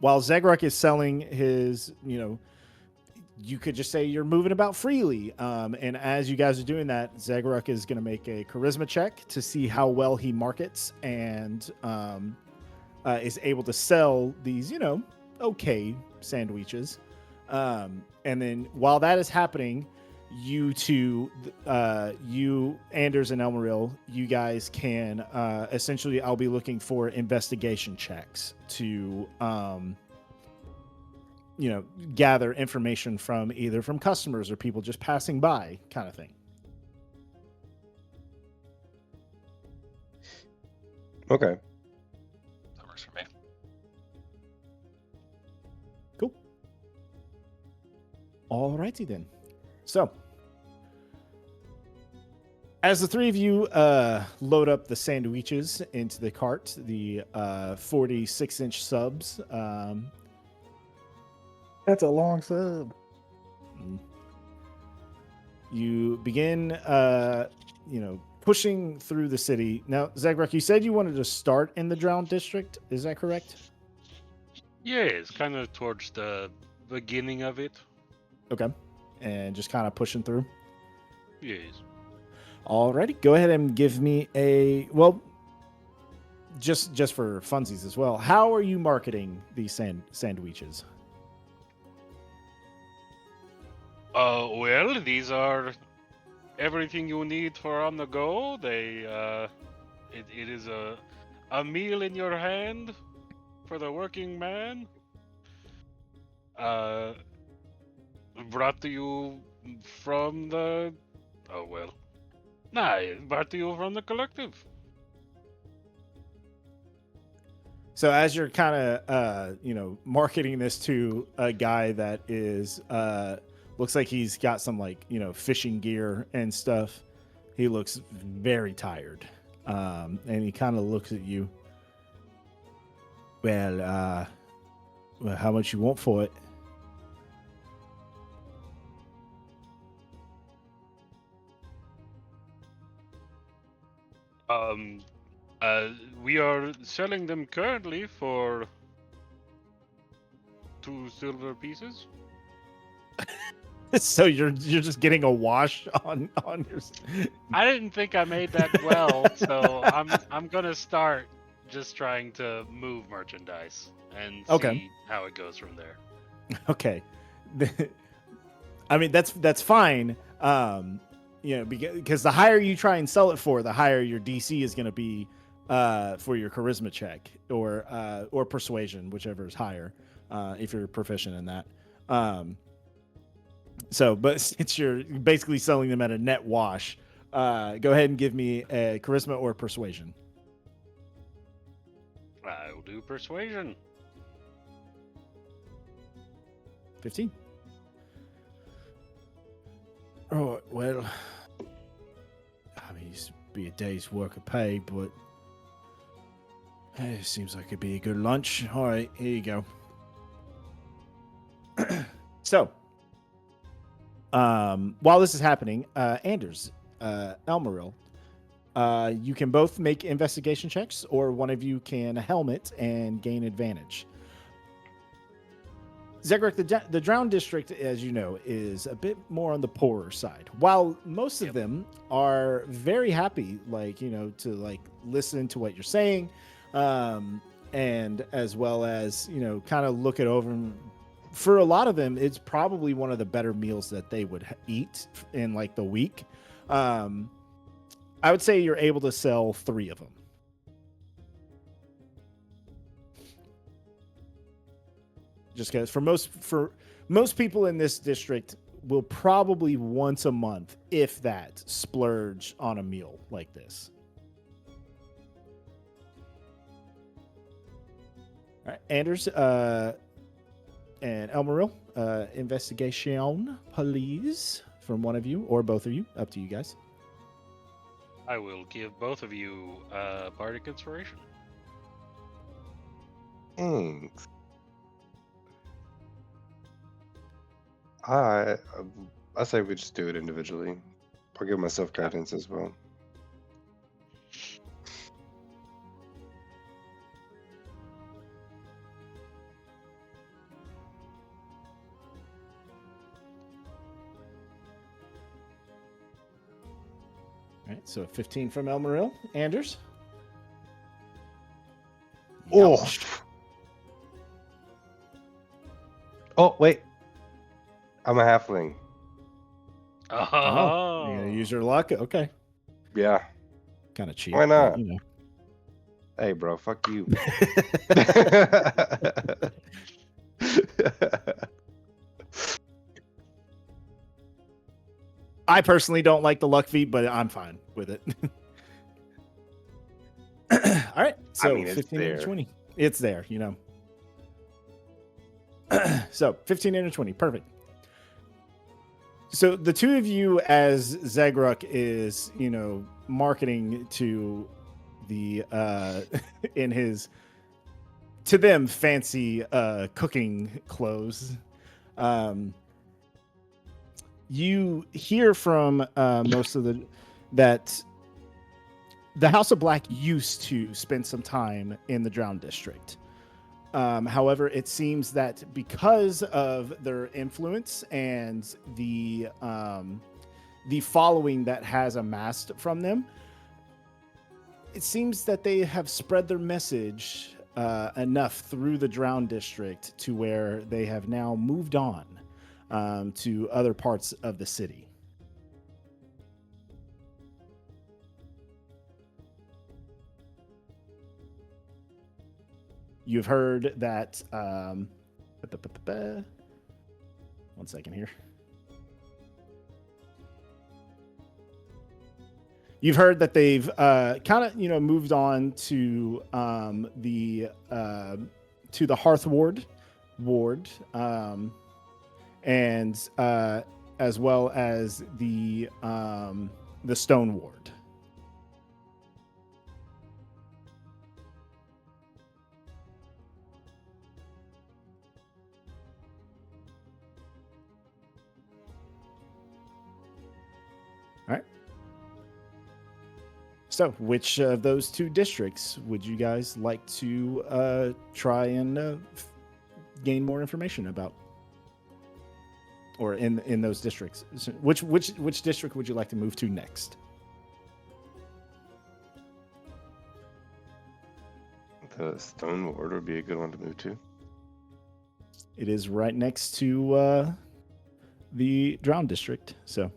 [SPEAKER 1] while Zegruk is selling his, you could just say you're moving about freely, and as you guys are doing that, Zegruk is gonna make a charisma check to see how well he markets and is able to sell these okay sandwiches, and then while that is happening, you two, you, Anders and Elmaril, you guys can essentially, I'll be looking for investigation checks to gather information from either from customers or people just passing by, kind of thing.
[SPEAKER 3] Okay.
[SPEAKER 6] That works for me.
[SPEAKER 1] Cool. Alrighty then. So, as the three of you load up the sandwiches into the cart, the 46-inch subs.
[SPEAKER 5] That's a long sub.
[SPEAKER 1] you begin, pushing through the city. Now, Zagrek, you said you wanted to start in the Drowned District. Is that correct?
[SPEAKER 4] Yes, kind of towards the beginning of it.
[SPEAKER 1] Okay. And just kind of pushing through.
[SPEAKER 4] Yes.
[SPEAKER 1] Alrighty, go ahead and give me just for funsies as well. How are you marketing these sandwiches?
[SPEAKER 4] Well, these are everything you need for on the go. It is a meal in your hand for the working man. Brought to you from the brought to you from the collective.
[SPEAKER 1] So as you're kind of marketing this to a guy that is looks like he's got some fishing gear and stuff, he looks very tired, and he kind of looks at you. Well, how much you want for it?
[SPEAKER 4] We are selling them currently for 2 silver pieces.
[SPEAKER 1] So you're just getting a wash on your.
[SPEAKER 4] I didn't think I made that well, so I'm gonna start just trying to move merchandise and see how it goes from there.
[SPEAKER 1] Okay, I mean that's fine. Because the higher you try and sell it for, the higher your DC is going to be for your charisma check or persuasion, whichever is higher, if you're proficient in that. But since you're basically selling them at a net wash, go ahead and give me a charisma or persuasion.
[SPEAKER 4] I'll do persuasion.
[SPEAKER 1] 15. Oh, well, I mean, it's be a day's work of pay, but it seems like it'd be a good lunch. All right, here you go. So, while this is happening, Anders, Elmaril, you can both make investigation checks, or one of you can helmet and gain advantage. Zegrek, the Drowned District, as you know, is a bit more on the poorer side. While most of them are very happy, to listen to what you're saying, and as well as kind of look it over. For a lot of them, it's probably one of the better meals that they would eat in the week. I would say you're able to sell 3 of them. Just because for most people in this district will probably once a month, if that, splurge on a meal like this. All right, Anders and Elmaril, investigation, please, from one of you or both of you, up to you guys.
[SPEAKER 4] I will give both of you bardic inspiration.
[SPEAKER 3] Thanks. I say we just do it individually. I'll give myself guidance as well.
[SPEAKER 1] All right, so 15 from Elmaril. Anders?
[SPEAKER 3] Oh. Oh, wait. I'm a halfling.
[SPEAKER 4] Oh,
[SPEAKER 1] You're gonna use your luck? Okay.
[SPEAKER 3] Yeah.
[SPEAKER 1] Kind of cheap.
[SPEAKER 3] Why not?
[SPEAKER 1] But,
[SPEAKER 3] Hey, bro, fuck you.
[SPEAKER 1] I personally don't like the luck feat, but I'm fine with it. All right. So
[SPEAKER 3] it's
[SPEAKER 1] 15
[SPEAKER 3] there.
[SPEAKER 1] and 20. It's there, So 15 and 20. Perfect. So the two of you, as Zagruk is, marketing to the in his, to them, fancy cooking clothes, you hear from most of that the House of Black used to spend some time in the Drowned District. However, it seems that because of their influence and the following that has amassed from them, it seems that they have spread their message enough through the Drowned District to where they have now moved on to other parts of the city. You've heard that. One second here. You've heard that they've kind of moved on to the Hearth ward, and as well as the Stone ward. All right. So, which of those two districts would you guys like to try and gain more information about, or in those districts? Which district would you like to move to next?
[SPEAKER 3] The Stone Ward would be a good one to move to.
[SPEAKER 1] It is right next to the Drowned District, so.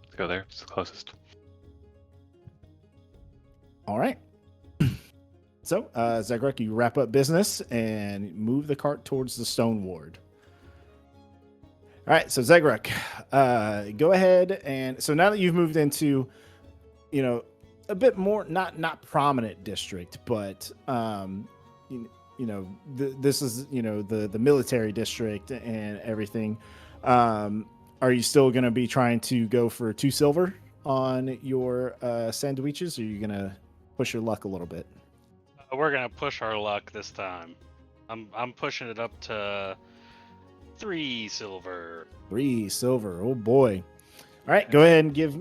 [SPEAKER 6] Let's go there. It's the closest.
[SPEAKER 1] All right. So, Zaghrek, you wrap up business and move the cart towards the Stone Ward. All right, so Zaghrek, go ahead and so now that you've moved into, a bit more not prominent district, but this is the military district and everything. Are you still going to be trying to go for 2 silver on your sandwiches, or are you going to push your luck a little bit?
[SPEAKER 4] We're gonna push our luck this time. I'm pushing it up to 3 silver.
[SPEAKER 1] 3 silver. Oh boy! All right, go ahead and give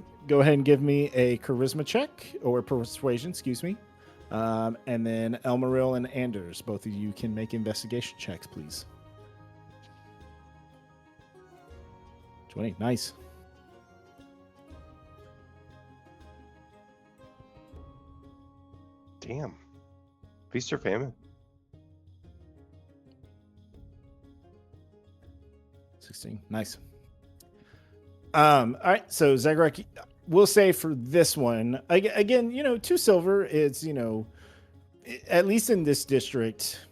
[SPEAKER 1] me a charisma check or persuasion, excuse me, and then Elmaril and Anders, both of you can make investigation checks, please. 20, nice.
[SPEAKER 3] Damn. Feast or famine?
[SPEAKER 1] 16, nice. All right, so Zaghrek, we'll say for this one again, 2 silver is, at least in this district,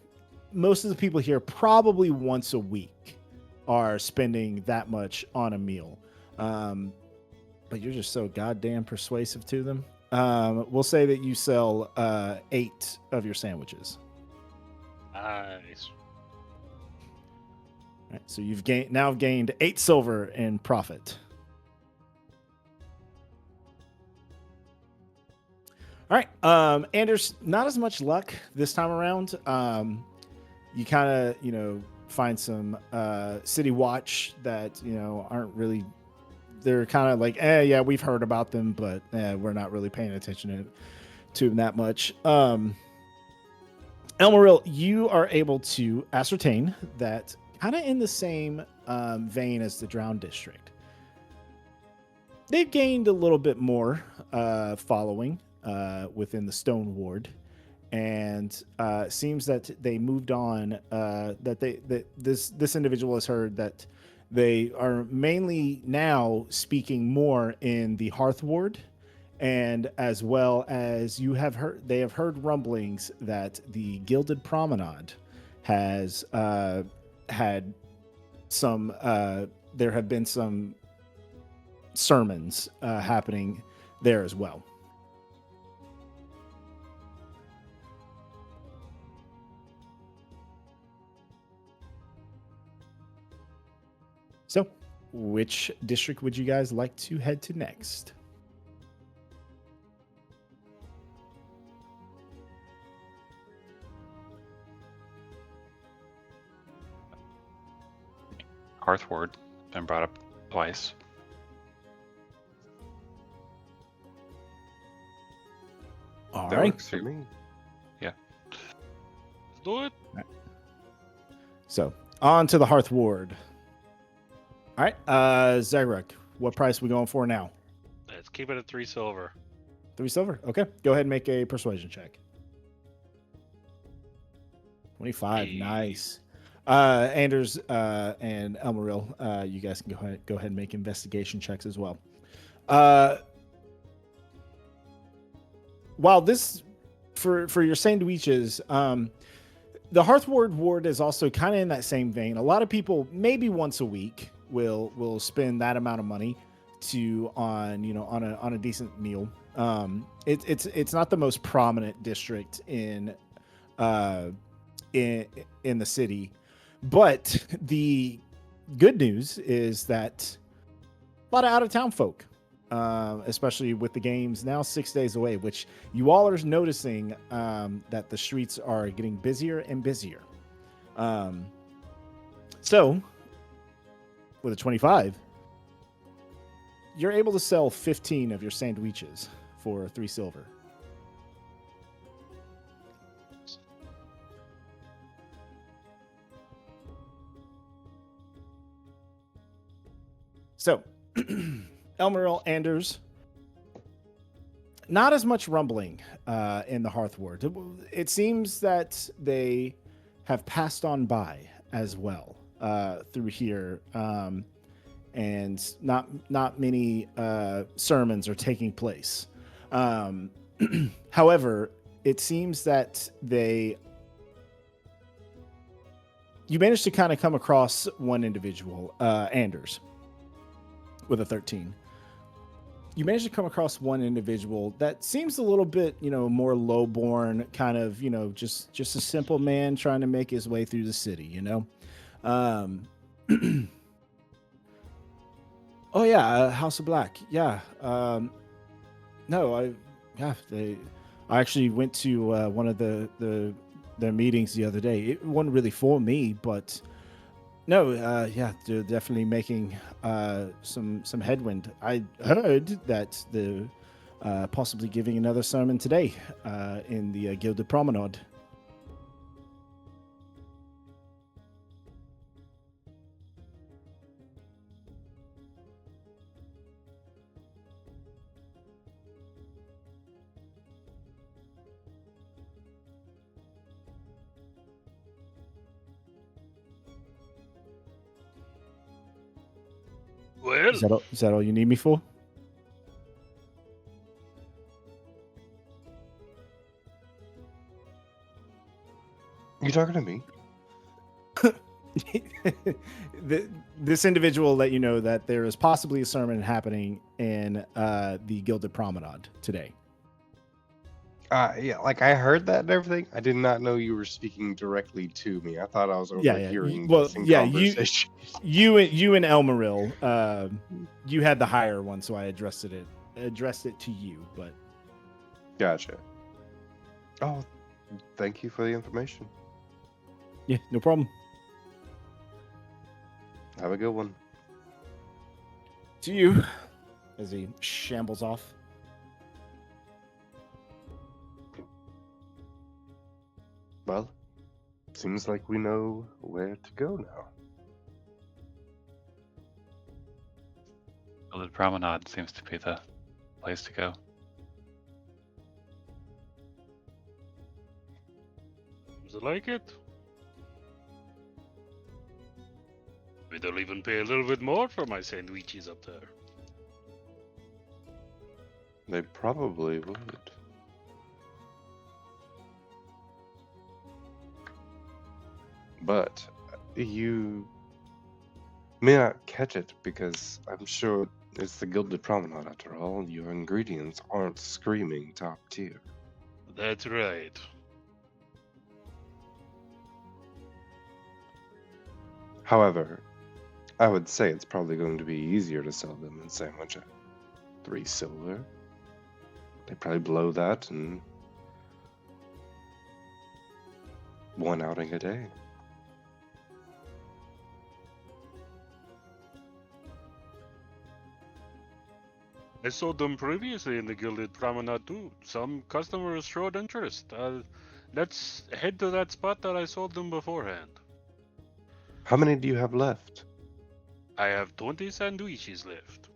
[SPEAKER 1] most of the people here probably once a week are spending that much on a meal. But you're just so goddamn persuasive to them. We'll say that you sell 8 of your sandwiches.
[SPEAKER 4] Nice.
[SPEAKER 1] All right, so you've gained 8 silver in profit. All right, Anders, not as much luck this time around. You kind of, find some City Watch that, aren't really, they're kind of like, yeah, we've heard about them, but we're not really paying attention to them that much. Elmaril, you are able to ascertain that kind of in the same vein as the Drowned District, they've gained a little bit more following within the Stone Ward, and seems that they moved on. This individual has heard that they are mainly now speaking more in the Hearth Ward, and as well as they have heard rumblings that the Gilded Promenade has had some. There have been some sermons happening there as well. So, which district would you guys like to head to next?
[SPEAKER 6] Hearth Ward been brought up Twice.
[SPEAKER 1] All
[SPEAKER 3] That
[SPEAKER 1] right.
[SPEAKER 3] works for me.
[SPEAKER 4] Let's do it.
[SPEAKER 1] So on to the Hearth Ward. All right, Zagrak, what price are we going for now?
[SPEAKER 4] Let's keep it at 3 silver.
[SPEAKER 1] 3 silver. Okay, go ahead and make a persuasion check. 25.
[SPEAKER 4] Hey.
[SPEAKER 1] Nice. Anders and Elmaril, you guys can go ahead and make investigation checks as well. While this for your sandwiches, the Hearthward Ward is also kind of in that same vein. A lot of people, maybe once a week, will spend that amount of money on a decent meal. It's not the most prominent district in the city, but the good news is that a lot of out of town folk, especially with the games now 6 days away, which you all are noticing that the streets are getting busier and busier. So with a 25, you're able to sell 15 of your sandwiches for 3 silver. So, Elmaril, Anders, not as much rumbling in the Hearth Ward. It seems that they have passed on by as well through here, and not many sermons are taking place. However, it seems that you managed to kind of come across one individual, Anders, with a 13. You managed to come across one individual that seems a little bit, more low-born, kind of, just a simple man trying to make his way through the city, Oh yeah, House of Black. Yeah. No, I actually went to one of their meetings the other day. It wasn't really for me, but no, they're definitely making some headwind. I heard that they're possibly giving another sermon today in the Gilded Promenade.
[SPEAKER 4] Well,
[SPEAKER 1] Is that all you need me for?
[SPEAKER 3] You talking to me?
[SPEAKER 1] This individual let you know that there is possibly a sermon happening in the Gilded Promenade today.
[SPEAKER 3] Yeah, like I heard that and everything. I did not know you were speaking directly to me. I thought I was overhearing this in conversation.
[SPEAKER 1] You and Elmaril, you had the higher one, so I addressed it to you. But
[SPEAKER 3] Gotcha. Oh, thank you for the information.
[SPEAKER 1] yeah, no problem.
[SPEAKER 3] Have a good one.
[SPEAKER 1] To you, as he shambles off.
[SPEAKER 3] Well, seems like we know where to go now.
[SPEAKER 6] Well, the promenade seems to be the place to go.
[SPEAKER 4] seems like it. Maybe they'll even pay a little bit more for my sandwiches up there.
[SPEAKER 3] They probably would. But you may not catch it because I'm sure it's the Gilded Promenade after all. Your ingredients aren't screaming top tier.
[SPEAKER 4] That's right.
[SPEAKER 3] However, I would say it's probably going to be easier to sell them in sandwich at 3 silver. They probably blow that in one outing a day.
[SPEAKER 4] I saw them previously in the Gilded Promenade too. Some customers showed interest. Let's head to that spot that I sold them beforehand.
[SPEAKER 3] How many do you have left?
[SPEAKER 4] I have 20 sandwiches left.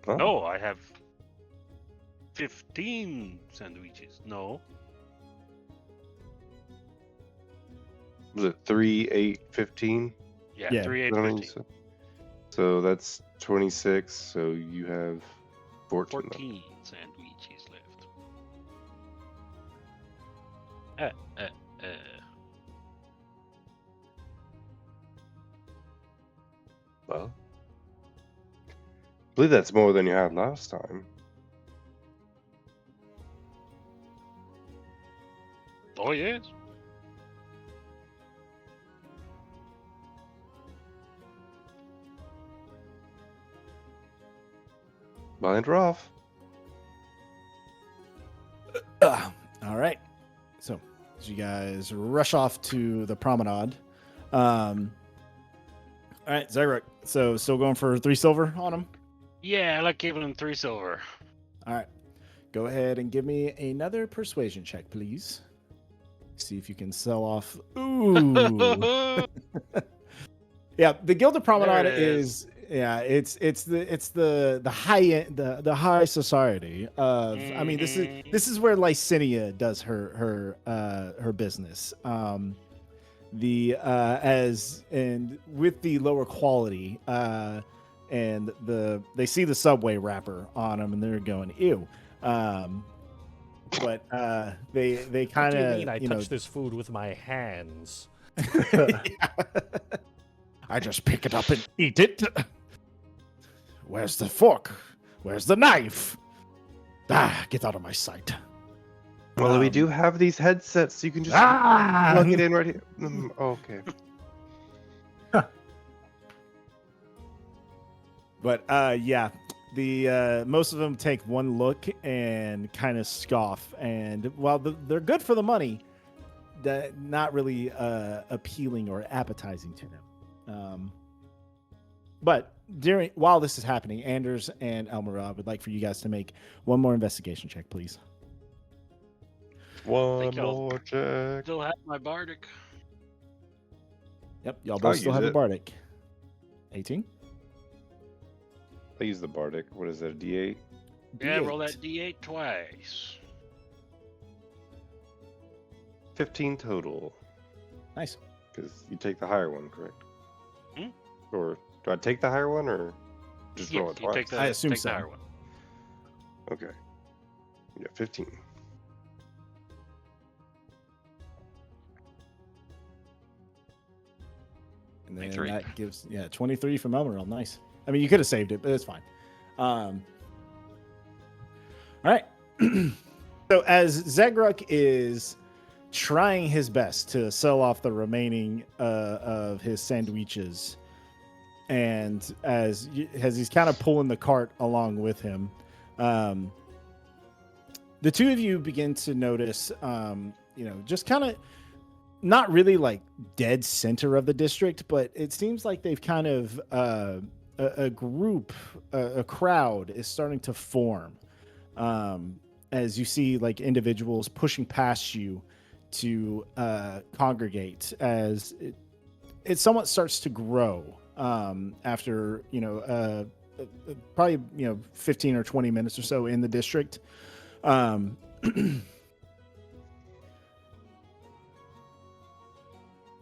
[SPEAKER 3] Oh,
[SPEAKER 4] No, I have 15 sandwiches. No.
[SPEAKER 3] was it 3, 8, 15?
[SPEAKER 4] Yeah,
[SPEAKER 1] Yeah.
[SPEAKER 4] 3, 8,
[SPEAKER 3] I mean,
[SPEAKER 4] 15.
[SPEAKER 3] so that's 26. So you have 14. left.
[SPEAKER 4] 14 sandwiches left.
[SPEAKER 3] Well, I believe that's more than you had last time.
[SPEAKER 4] Oh, yes.
[SPEAKER 3] Blind Rough.
[SPEAKER 1] All right. So, as you guys rush off to the promenade. All right, Zagrek. So, still going for 3 silver on him?
[SPEAKER 4] Yeah, I like giving them 3 silver.
[SPEAKER 1] All right. Go ahead and give me another persuasion check, please. See if you can sell off. Ooh. Yeah, the Gilded Promenade
[SPEAKER 4] There it
[SPEAKER 1] is. Yeah, it's the high end, the high society of. I mean, this is where Lycinia does her business. As and with the lower quality, and they see the Subway wrapper on them and they're going ew. But they
[SPEAKER 2] What
[SPEAKER 1] kind
[SPEAKER 2] do you
[SPEAKER 1] of
[SPEAKER 2] mean I touch this food with my hands?
[SPEAKER 1] I just pick it up and eat it. Where's the fork? Where's the knife? Ah, get out of my sight.
[SPEAKER 3] Well, we do have these headsets, so you can just plug it in right here. Okay.
[SPEAKER 1] But yeah, the most of them take one look and kind of scoff. And while they're good for the money, that not really appealing or appetizing to them. But while this is happening, Anders and Elmira would like for you guys to make one more investigation check, please.
[SPEAKER 3] One
[SPEAKER 4] Think I'll-
[SPEAKER 3] more check.
[SPEAKER 4] Still have my Bardic.
[SPEAKER 1] Yep, y'all
[SPEAKER 3] I'll
[SPEAKER 1] both still
[SPEAKER 3] use
[SPEAKER 1] have a
[SPEAKER 3] it.
[SPEAKER 1] Bardic. 18.
[SPEAKER 3] I use the Bardic. What is that? D8?
[SPEAKER 4] Yeah, roll
[SPEAKER 1] D8.
[SPEAKER 4] that D8 twice.
[SPEAKER 3] 15 total.
[SPEAKER 1] Nice.
[SPEAKER 3] Because you take the higher one, correct?
[SPEAKER 4] Hmm?
[SPEAKER 3] Or do I take the higher one or just roll
[SPEAKER 4] Yes,
[SPEAKER 3] it
[SPEAKER 4] you
[SPEAKER 3] twice?
[SPEAKER 4] take the,
[SPEAKER 1] I assume
[SPEAKER 4] take
[SPEAKER 1] so.
[SPEAKER 4] the higher one.
[SPEAKER 3] Okay. Yeah, 15.
[SPEAKER 1] And then
[SPEAKER 6] 23.
[SPEAKER 1] that gives 23 from Elmeril. Nice. I mean, you could have saved it, but it's fine. All right. So as Zagruk is trying his best to sell off the remaining of his sandwiches, and as he's kind of pulling the cart along with him, the two of you begin to notice, just kind of not really like dead center of the district, but it seems like they've kind of a group, a crowd is starting to form. As you see like individuals pushing past you to congregate, as it somewhat starts to grow after probably 15 or 20 minutes or so in the district.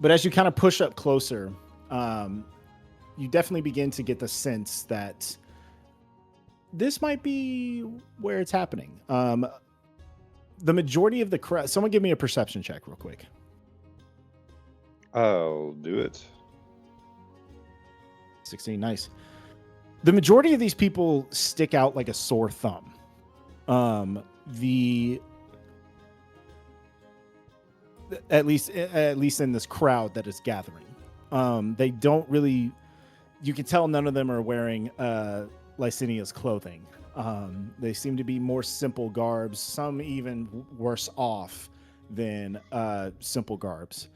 [SPEAKER 1] But as you kind of push up closer, you definitely begin to get the sense that this might be where it's happening. The majority of the crowd. Someone give me a perception check real quick.
[SPEAKER 3] I'll do it.
[SPEAKER 1] 16, nice. The majority of these people stick out like a sore thumb. At least in this crowd that is gathering. They don't really. You can tell none of them are wearing Lycinia's clothing. They seem to be more simple garbs, some even worse off than simple garbs.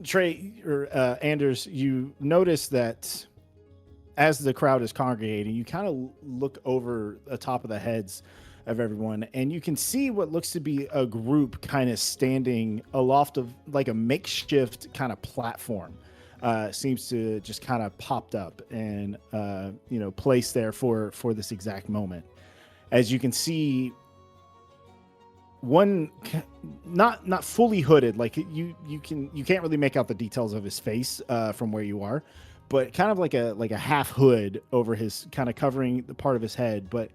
[SPEAKER 1] Trey or Anders, you notice that as the crowd is congregating, you kind of look over the top of the heads of everyone, and you can see what looks to be a group kind of standing aloft of like a makeshift kind of platform. Seems to just kind of popped up and placed there for this exact moment. As you can see, one not fully hooded, like you can't really make out the details of his face from where you are, but kind of like a half hood over his, kind of covering the part of his head. But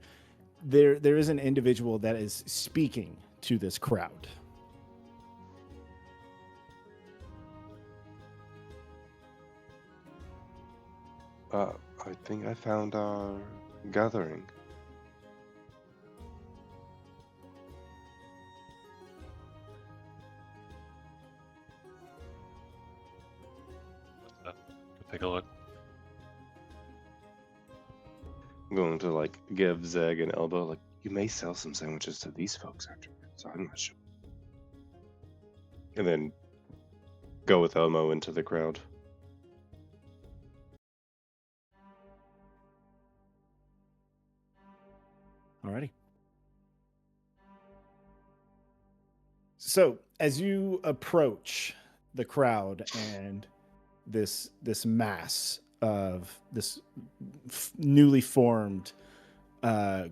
[SPEAKER 1] there is an individual that is speaking to this crowd.
[SPEAKER 3] I think I found our gathering.
[SPEAKER 6] Take a look.
[SPEAKER 3] I'm going to like give Zeg an elbow. Like, you may sell some sandwiches to these folks after, so I'm not sure. And then go with Elmo into the crowd.
[SPEAKER 1] Alrighty. So as you approach the crowd and this mass of this newly formed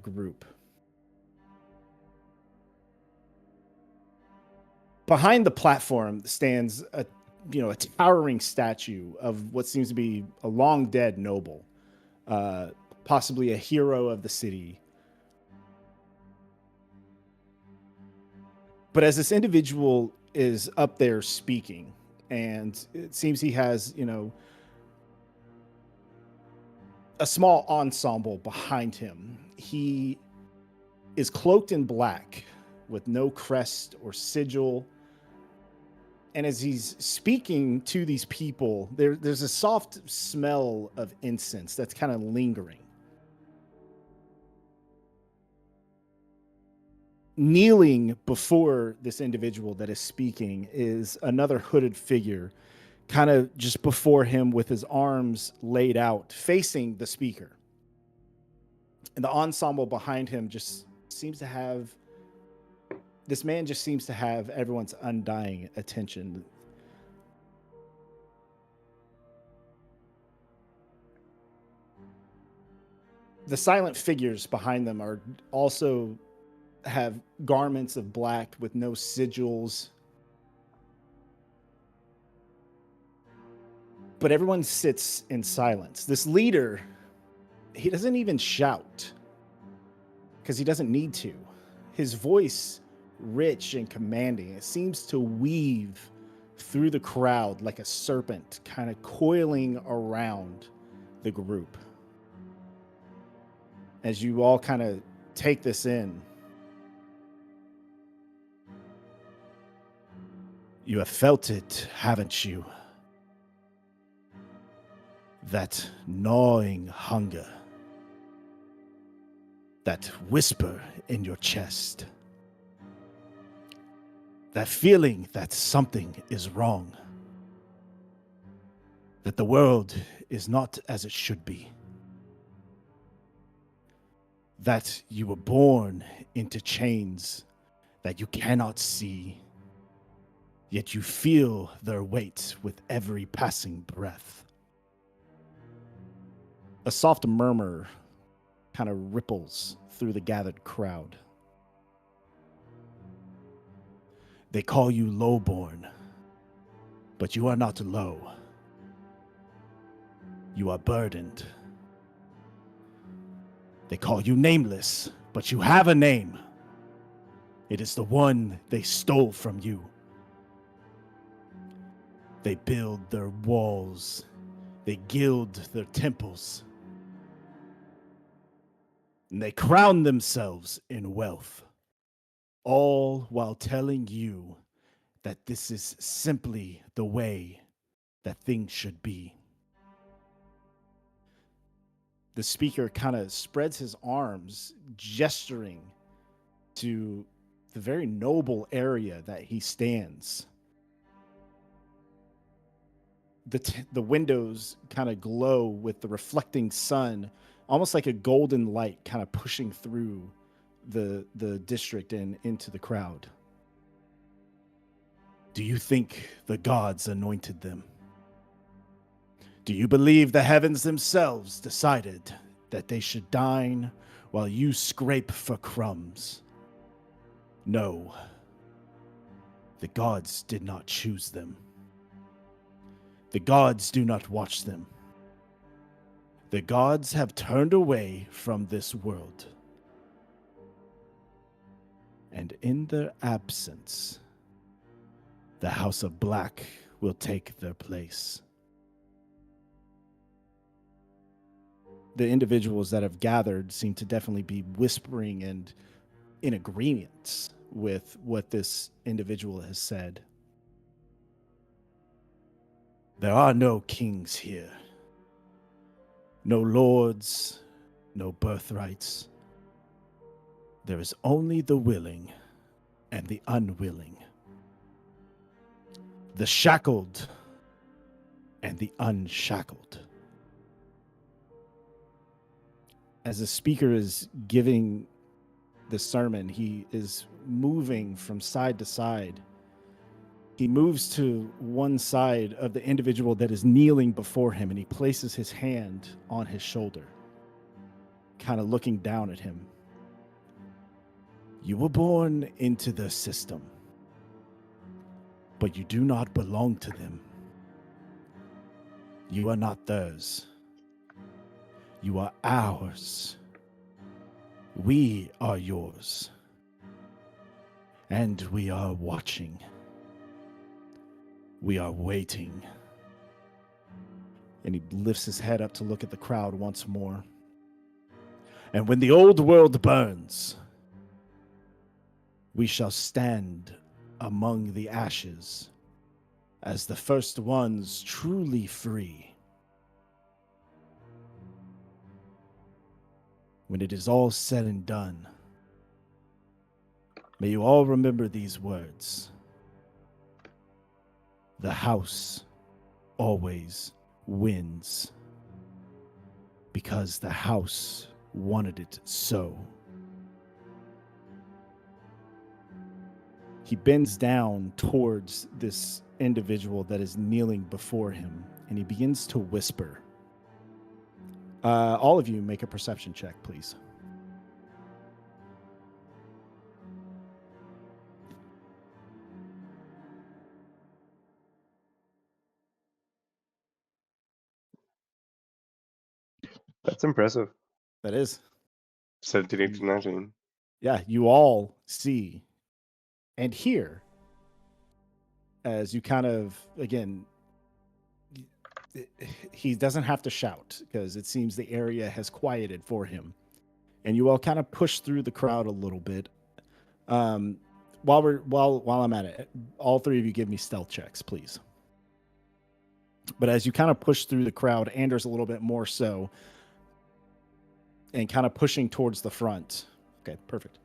[SPEAKER 1] group, behind the platform stands a towering statue of what seems to be a long dead noble, possibly a hero of the city. But as this individual is up there speaking, and it seems he has, a small ensemble behind him. He is cloaked in black with no crest or sigil. And as he's speaking to these people, there's a soft smell of incense that's kind of lingering. Kneeling before this individual that is speaking is another hooded figure, kind of just before him with his arms laid out, facing the speaker. And the ensemble behind him just seems to have, this man just seems to have everyone's undying attention. The silent figures behind them are also have garments of black with no sigils. But everyone sits in silence. This leader, he doesn't even shout because he doesn't need to. His voice, rich and commanding, it seems to weave through the crowd like a serpent, kind of coiling around the group. As you all kind of take this in, you have felt it, haven't you? That gnawing hunger, that whisper in your chest, that feeling that something is wrong, that the world is not as it should be, that you were born into chains that you cannot see, yet you feel their weight with every passing breath. A soft murmur kind of ripples through the gathered crowd. They call you lowborn, but you are not low. You are burdened. They call you nameless, but you have a name. It is the one they stole from you. They build their walls. They gild their temples. And they crown themselves in wealth, all while telling you that this is simply the way that things should be. The speaker kind of spreads his arms, gesturing to the very noble area that he stands. the windows kind of glow with the reflecting sun, almost like a golden light kind of pushing through the district and into the crowd. Do you think the gods anointed them? Do you believe the heavens themselves decided that they should dine while you scrape for crumbs? No. The gods did not choose them. The gods do not watch them. The gods have turned away from this world. And in their absence, the House of Black will take their place. The individuals that have gathered seem to definitely be whispering and in agreement with what this individual has said. There are no kings here. No lords, no birthrights. There is only the willing and the unwilling. The shackled and the unshackled. As the speaker is giving the sermon, he is moving from side to side. He moves to one side of the individual that is kneeling before him, and he places his hand on his shoulder, kind of looking down at him. You were born into the system, but you do not belong to them. You are not theirs. You are ours. We are yours. And we are watching. We are waiting. And he lifts his head up to look at the crowd once more. And when the old world burns, we shall stand among the ashes as the first ones truly free. When it is all said and done, may you all remember these words. The house always wins because the house wanted it so. He bends down towards this individual that is kneeling before him, and he begins to whisper. All of you make a perception check, please.
[SPEAKER 3] That's impressive.
[SPEAKER 1] That is.
[SPEAKER 3] 17, 18, 19.
[SPEAKER 1] Yeah, you all see and hear as you kind of, again, he doesn't have to shout because it seems the area has quieted for him. And you all kind of push through the crowd a little bit. While I'm at it, all three of you give me stealth checks, please. But as you kind of push through the crowd, Anders a little bit more so, and kind of pushing towards the front. Okay, perfect.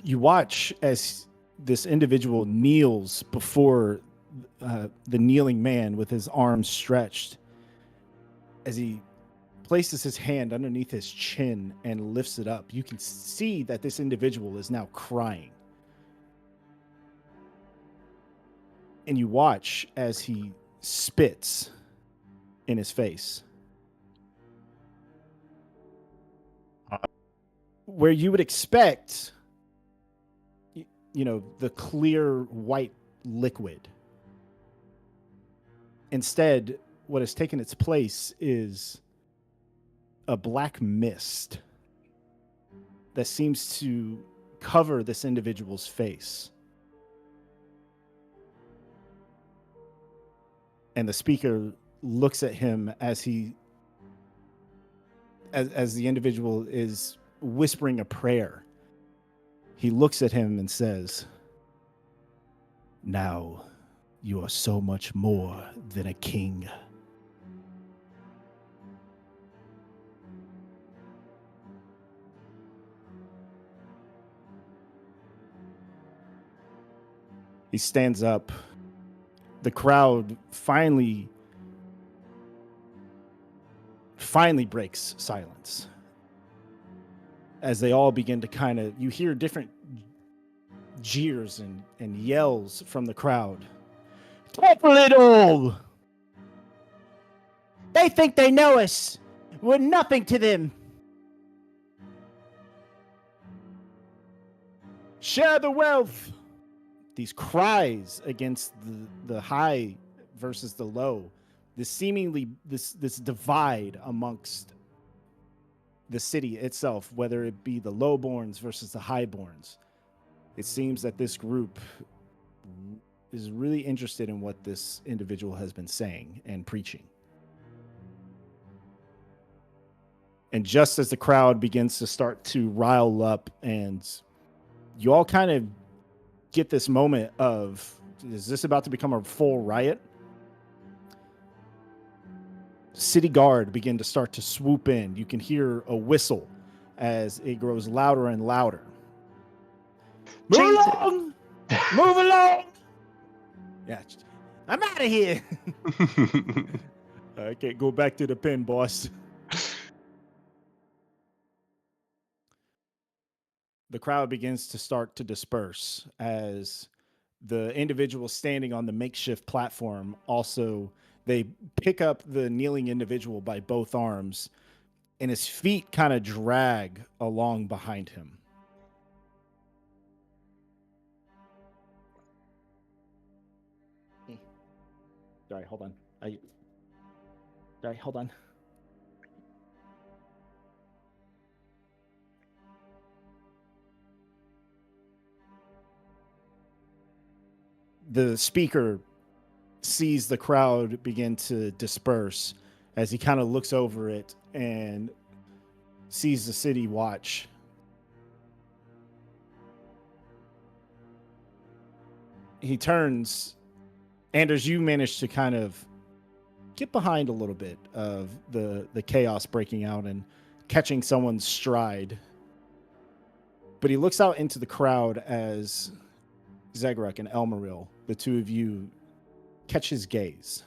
[SPEAKER 1] You watch as this individual kneels before the kneeling man with his arms stretched. As he places his hand underneath his chin and lifts it up, you can see that this individual is now crying. And you watch as he spits in his face. Where you would expect, the clear white liquid. Instead, what has taken its place is a black mist that seems to cover this individual's face. And the speaker looks at him as the individual is whispering a prayer. He looks at him and says, "Now you are so much more than a king." He stands up the crowd finally breaks silence as they all begin to kind of, you hear different jeers and yells from the crowd. Topple it all! They think they know us. We're nothing to them. Share the wealth. These cries against the high versus the low, this divide amongst the city itself, whether it be the lowborns versus the highborns. It seems that this group is really interested in what this individual has been saying and preaching. And just as the crowd begins to start to rile up, and you all kind of get this moment of, is this about to become a full riot? City guard begin to start to swoop in. You can hear a whistle as it grows louder and louder. Move along! Move along! Yeah, I'm out of here. I can't go back to the pen, boss. The crowd begins to start to disperse as the individual standing on the makeshift platform also, they pick up the kneeling individual by both arms, and his feet kind of drag along behind him. Sorry, hold on. Sorry, hold on. The speaker sees the crowd begin to disperse as he kind of looks over it and sees the city watch. He turns, Anders, you manage to kind of get behind a little bit of the chaos breaking out and catching someone's stride. But he looks out into the crowd as Zegrak and Elmaril, the two of you, catch his gaze.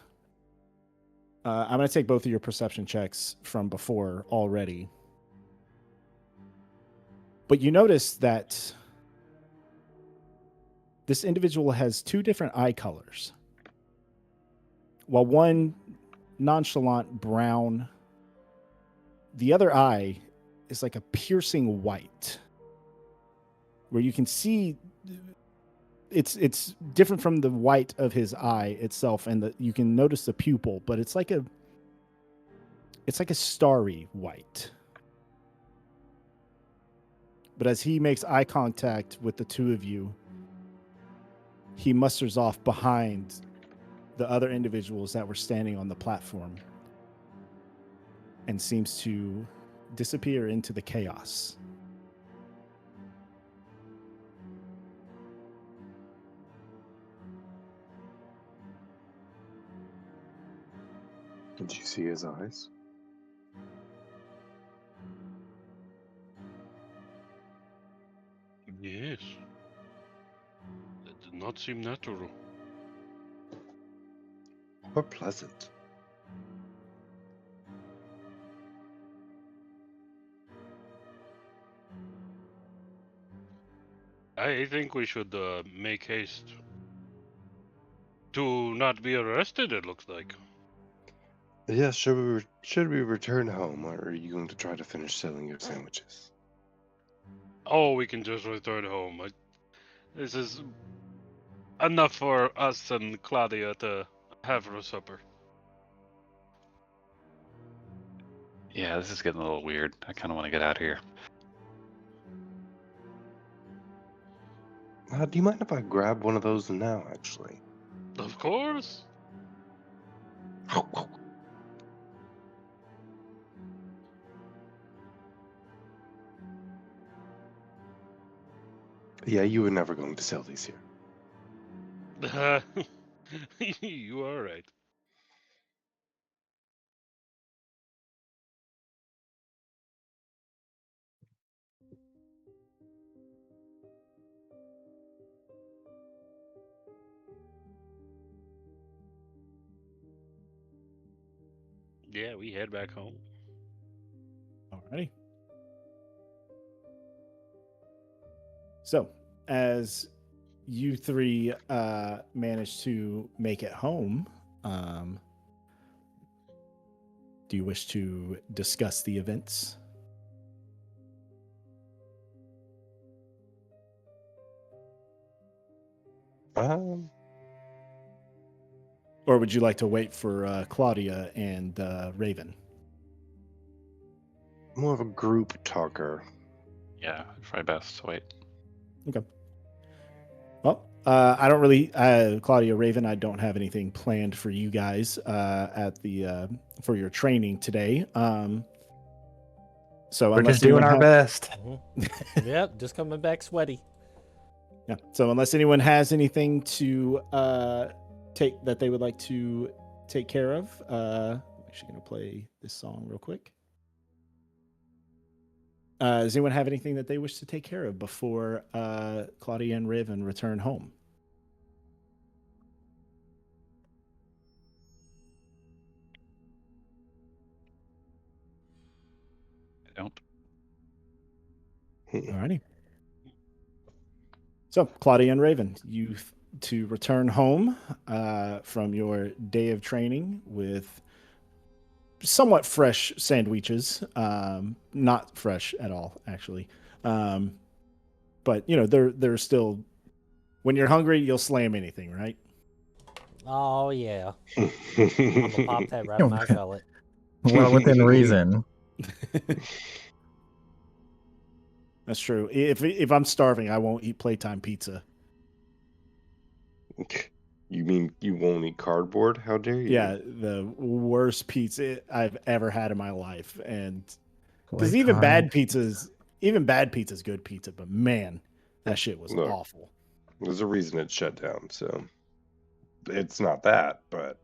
[SPEAKER 1] I'm going to take both of your perception checks from before already. But you notice that this individual has two different eye colors. While one nonchalant brown, the other eye is like a piercing white, where you can see it's different from the white of his eye itself, and you can notice the pupil, but it's like a starry white. But as he makes eye contact with the two of you, he musters off behind the other individuals that were standing on the platform and seems to disappear into the chaos.
[SPEAKER 3] Did you see his eyes?
[SPEAKER 4] Yes. That did not seem natural.
[SPEAKER 3] Or pleasant?
[SPEAKER 4] I think we should make haste to not be arrested, it looks like.
[SPEAKER 3] Yes, should we return home, or are you going to try to finish selling your sandwiches?
[SPEAKER 4] Oh, we can just return home. This is enough for us and Claudia to have for supper.
[SPEAKER 6] Yeah, this is getting a little weird. I kind of want to get out of here.
[SPEAKER 3] Do you mind if I grab one of those now, actually?
[SPEAKER 4] Of course.
[SPEAKER 3] Yeah, you were never going to sell these here.
[SPEAKER 4] You are right. Yeah, we head back home.
[SPEAKER 1] Alrighty. So, as you three manage to make it home, do you wish to discuss the events?
[SPEAKER 3] Um,
[SPEAKER 1] Or would you like to wait for Claudia and Raven?
[SPEAKER 3] more of a group talker.
[SPEAKER 6] Yeah, probably best to wait.
[SPEAKER 1] Okay. Well, I don't really, Claudia, Raven, I don't have anything planned for you guys at the for your training today. So
[SPEAKER 5] We're
[SPEAKER 1] unless
[SPEAKER 5] just doing
[SPEAKER 1] anyone
[SPEAKER 5] our best.
[SPEAKER 2] Yep, just coming back sweaty.
[SPEAKER 1] Yeah. So unless anyone has anything to take that they would like to take care of, I'm actually going to play this song real quick. Does anyone have anything that they wish to take care of before Claudia and Raven return home?
[SPEAKER 6] I don't.
[SPEAKER 1] Alrighty. So Claudia and Raven, you to return home from your day of training with somewhat fresh sandwiches, not fresh at all, actually. But you know, they're still. When you're hungry, you'll slam anything, right?
[SPEAKER 2] Oh yeah, I'm gonna pop that right in my gullet.
[SPEAKER 5] Well, within reason.
[SPEAKER 1] That's true. If I'm starving, I won't eat playtime pizza.
[SPEAKER 3] You mean you won't eat cardboard? How dare you?
[SPEAKER 1] Yeah, the worst pizza I've ever had in my life, and because even
[SPEAKER 5] Playtime.
[SPEAKER 1] bad pizza's good pizza, but man, that shit was
[SPEAKER 3] Look.
[SPEAKER 1] awful.
[SPEAKER 3] There's a reason it's shut down, so it's not that, but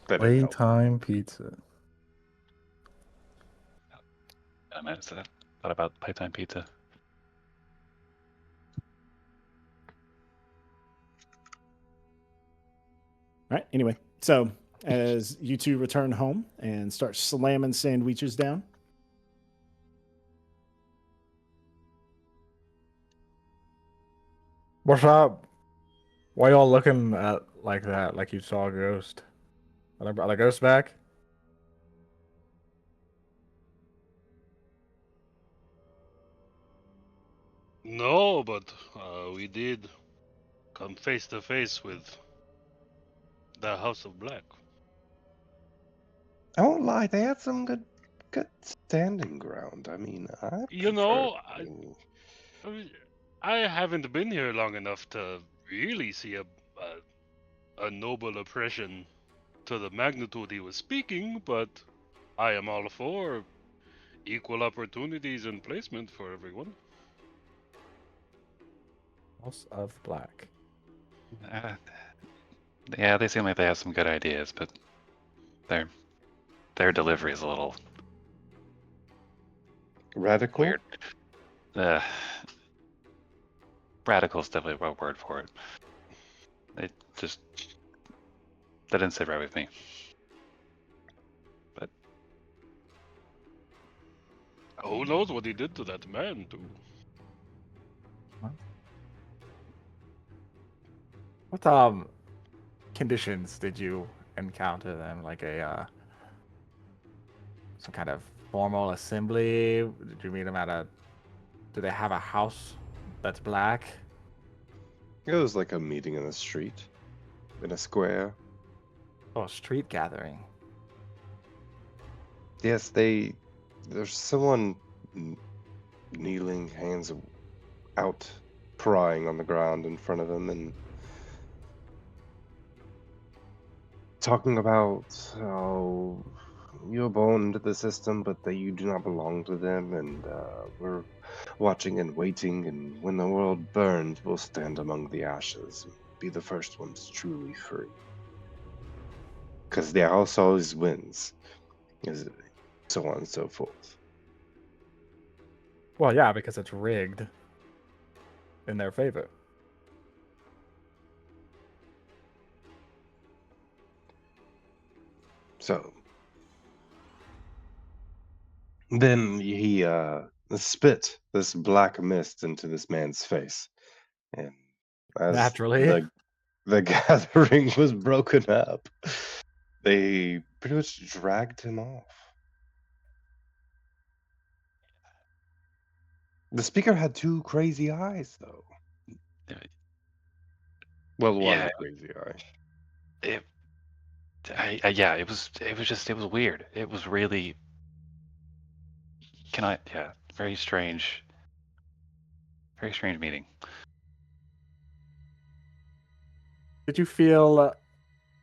[SPEAKER 3] that didn't help.
[SPEAKER 5] Playtime pizza.
[SPEAKER 6] I might have said thought about playtime pizza.
[SPEAKER 1] All right. Anyway, so as you two return home and start slamming sandwiches down,
[SPEAKER 5] What's up? Why y'all looking at like that? Like you saw a ghost? Are the ghosts back?
[SPEAKER 4] No, but we did come face to face with the House of Black.
[SPEAKER 3] I won't lie, they had some good standing ground. I mean, I
[SPEAKER 4] You know,
[SPEAKER 3] prefer-
[SPEAKER 4] I haven't been here long enough to really see a noble oppression to the magnitude he was speaking, but I am all for equal opportunities and placement for everyone.
[SPEAKER 5] House of Black.
[SPEAKER 6] Yeah, they seem like they have some good ideas, but their delivery is a little
[SPEAKER 3] radical.
[SPEAKER 6] weird. Radical is definitely a word for it. They that didn't sit right with me. But
[SPEAKER 4] Who knows what he did to that man, too?
[SPEAKER 5] What conditions did you encounter then? Like a some kind of formal assembly? Did you meet them at a? Do they have a house that's black?
[SPEAKER 3] It was like a meeting in the street, in a square.
[SPEAKER 5] Oh, a street gathering.
[SPEAKER 3] Yes, there's someone kneeling, hands out, prying on the ground in front of them, and talking about how you're born into the system, but that you do not belong to them, and we're watching and waiting, and when the world burns, we'll stand among the ashes and be the first ones truly free. Because the house always wins, so on and so forth.
[SPEAKER 5] Well, yeah, because it's rigged in their favor.
[SPEAKER 3] So then he spit this black mist into this man's face, and as
[SPEAKER 5] Naturally.
[SPEAKER 3] the gathering was broken up, they pretty much dragged him off. The speaker had two crazy eyes, though.
[SPEAKER 6] Uh,
[SPEAKER 3] Well, one
[SPEAKER 6] Yeah,
[SPEAKER 3] crazy eye.
[SPEAKER 6] it, yeah, it was weird. It was really, yeah, very strange meeting.
[SPEAKER 5] Did you feel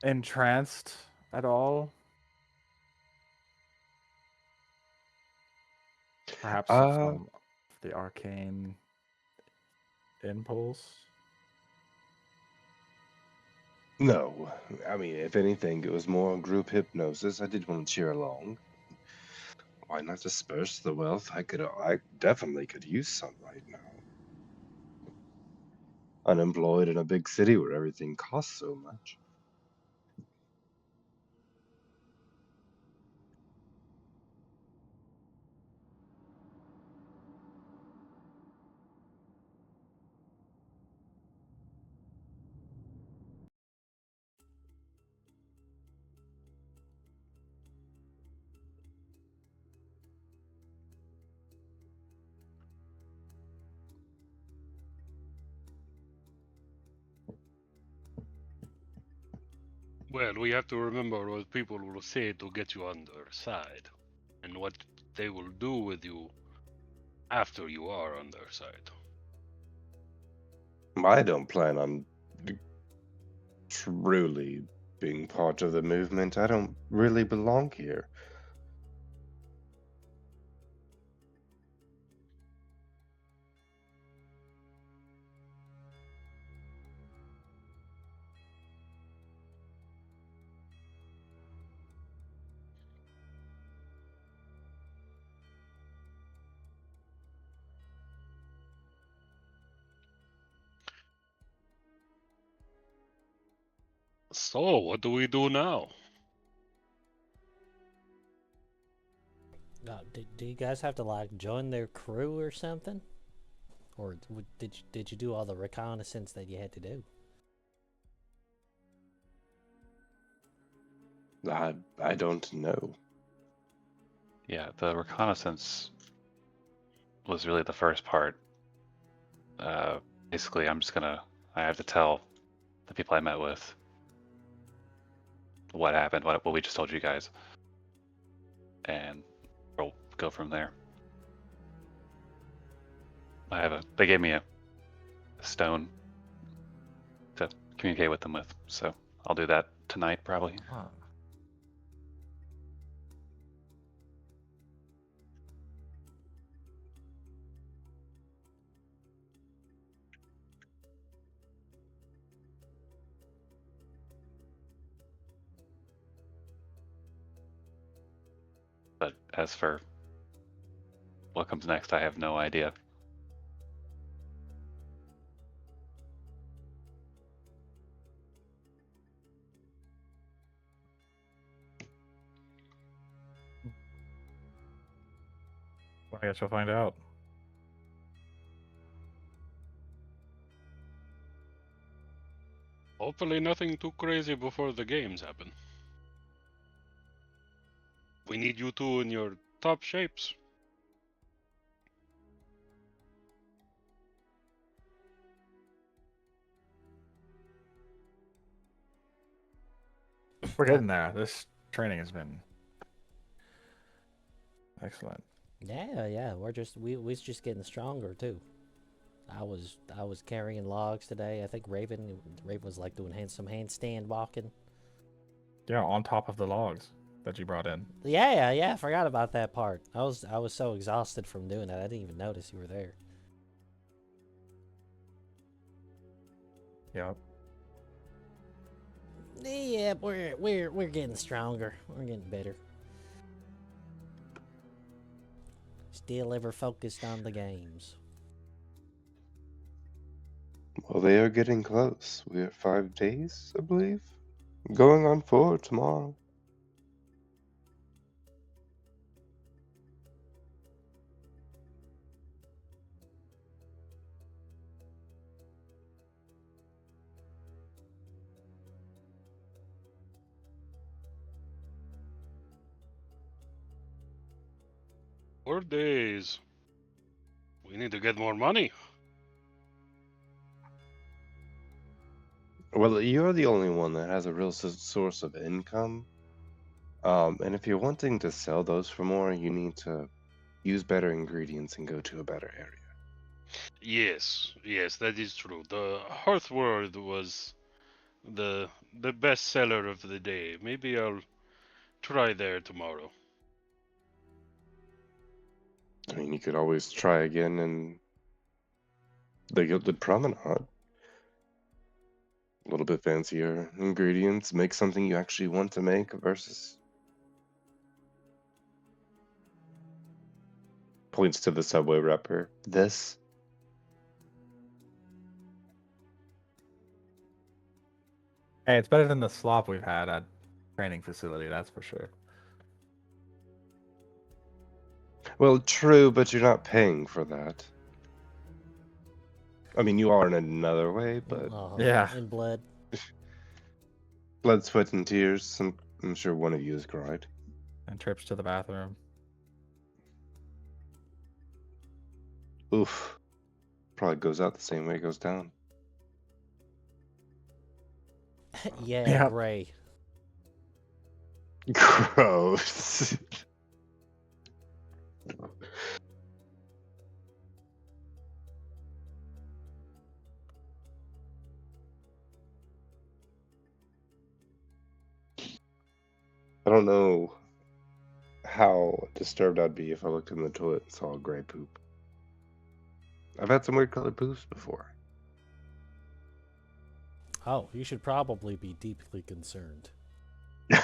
[SPEAKER 5] entranced at all? Perhaps from the arcane impulse?
[SPEAKER 3] No, I mean, if anything, it was more group hypnosis. I did want to cheer along. Why not disperse the wealth? I definitely could use some right now. Unemployed in a big city where everything costs so much.
[SPEAKER 4] Well, we have to remember what people will say to get you on their side, and what they will do with you after you are on their side.
[SPEAKER 3] I don't plan on truly being part of the movement. I don't really belong here.
[SPEAKER 4] So, what do we do now?
[SPEAKER 2] Do you guys have to like join their crew or something, or did you do all the reconnaissance that you had to do?
[SPEAKER 3] I don't know.
[SPEAKER 6] Yeah, the reconnaissance was really the first part. Basically, I have to tell the people I met with what happened, what we just told you guys, and we'll go from there. They gave me a stone to communicate with them with, so I'll do that tonight probably.
[SPEAKER 5] Huh.
[SPEAKER 6] But as for what comes next, I have no idea.
[SPEAKER 5] I guess you'll find out.
[SPEAKER 4] Hopefully nothing too crazy before the games happen. We need you two in your top shapes.
[SPEAKER 5] We're getting there. This training has been excellent.
[SPEAKER 2] Yeah, we're just getting stronger too. I was carrying logs today. I think Raven was like doing some handstand walking.
[SPEAKER 5] Yeah, on top of the logs that you brought in.
[SPEAKER 2] Yeah, I forgot about that part. I was so exhausted from doing that. I didn't even notice you were there.
[SPEAKER 5] Yep.
[SPEAKER 2] Yeah, we're getting stronger. We're getting better. Still ever focused on the games.
[SPEAKER 3] Well, they are getting close. We are 5 days, I believe. Going on 4 tomorrow.
[SPEAKER 4] 4 days. We need to get more money.
[SPEAKER 3] Well, you're the only one that has a real source of income. And if you're wanting to sell those for more, you need to use better ingredients and go to a better area.
[SPEAKER 4] Yes, that is true. The Hearthward was the best seller of the day. Maybe I'll try there tomorrow.
[SPEAKER 3] I mean, you could always try again in the Gilded Promenade. A little bit fancier ingredients, make something you actually want to make versus points to the subway wrapper. This.
[SPEAKER 5] Hey, it's better than the slop we've had at training facility, that's for sure.
[SPEAKER 3] Well, true, but you're not paying for that. I mean, you are in another way, but
[SPEAKER 5] Yeah.
[SPEAKER 2] In blood.
[SPEAKER 3] blood, sweat, and tears. I'm sure one of you has cried.
[SPEAKER 5] And trips to the bathroom.
[SPEAKER 3] Oof. Probably goes out the same way it goes down.
[SPEAKER 2] Yeah,
[SPEAKER 5] Yeah.
[SPEAKER 2] Gray.
[SPEAKER 3] Gross. I don't know how disturbed I'd be if I looked in the toilet and saw gray poop. I've had some weird colored poops before.
[SPEAKER 2] Oh, you should probably be deeply concerned. I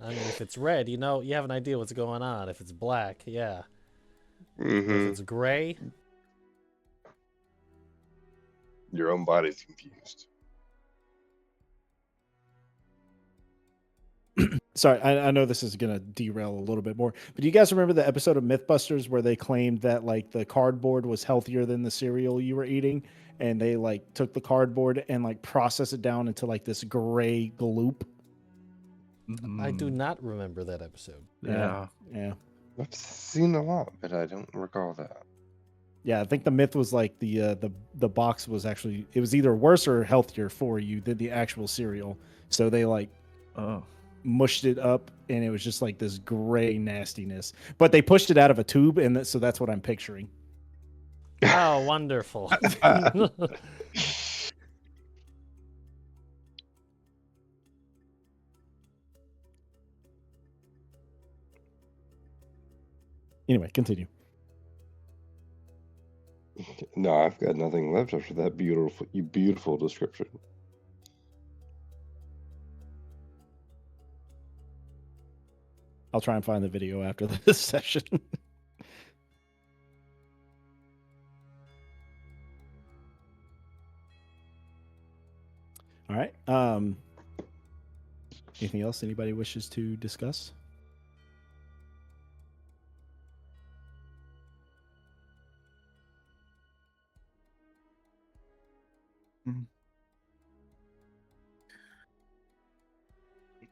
[SPEAKER 2] mean, if it's red, you know, you have an idea what's going on. If it's black, yeah. If
[SPEAKER 3] Mm-hmm.
[SPEAKER 2] it's gray,
[SPEAKER 3] Your own body's confused.
[SPEAKER 1] Sorry, I know this is gonna derail a little bit more, but do you guys remember the episode of Mythbusters where they claimed that like the cardboard was healthier than the cereal you were eating, and they like took the cardboard and like processed it down into like this gray gloop?
[SPEAKER 2] I do not remember that episode.
[SPEAKER 5] Yeah.
[SPEAKER 1] Yeah.
[SPEAKER 3] I've seen a lot, but I don't recall that.
[SPEAKER 1] Yeah, I think the myth was like the box was actually, it was either worse or healthier for you than the actual cereal. So they like
[SPEAKER 5] Oh.
[SPEAKER 1] mushed it up and it was just like this gray nastiness. But they pushed it out of a tube, and so that's what I'm picturing.
[SPEAKER 2] Oh, wonderful.
[SPEAKER 1] Anyway, continue.
[SPEAKER 3] No, I've got nothing left after that beautiful description.
[SPEAKER 1] I'll try and find the video after this session. All right. Anything else anybody wishes to discuss?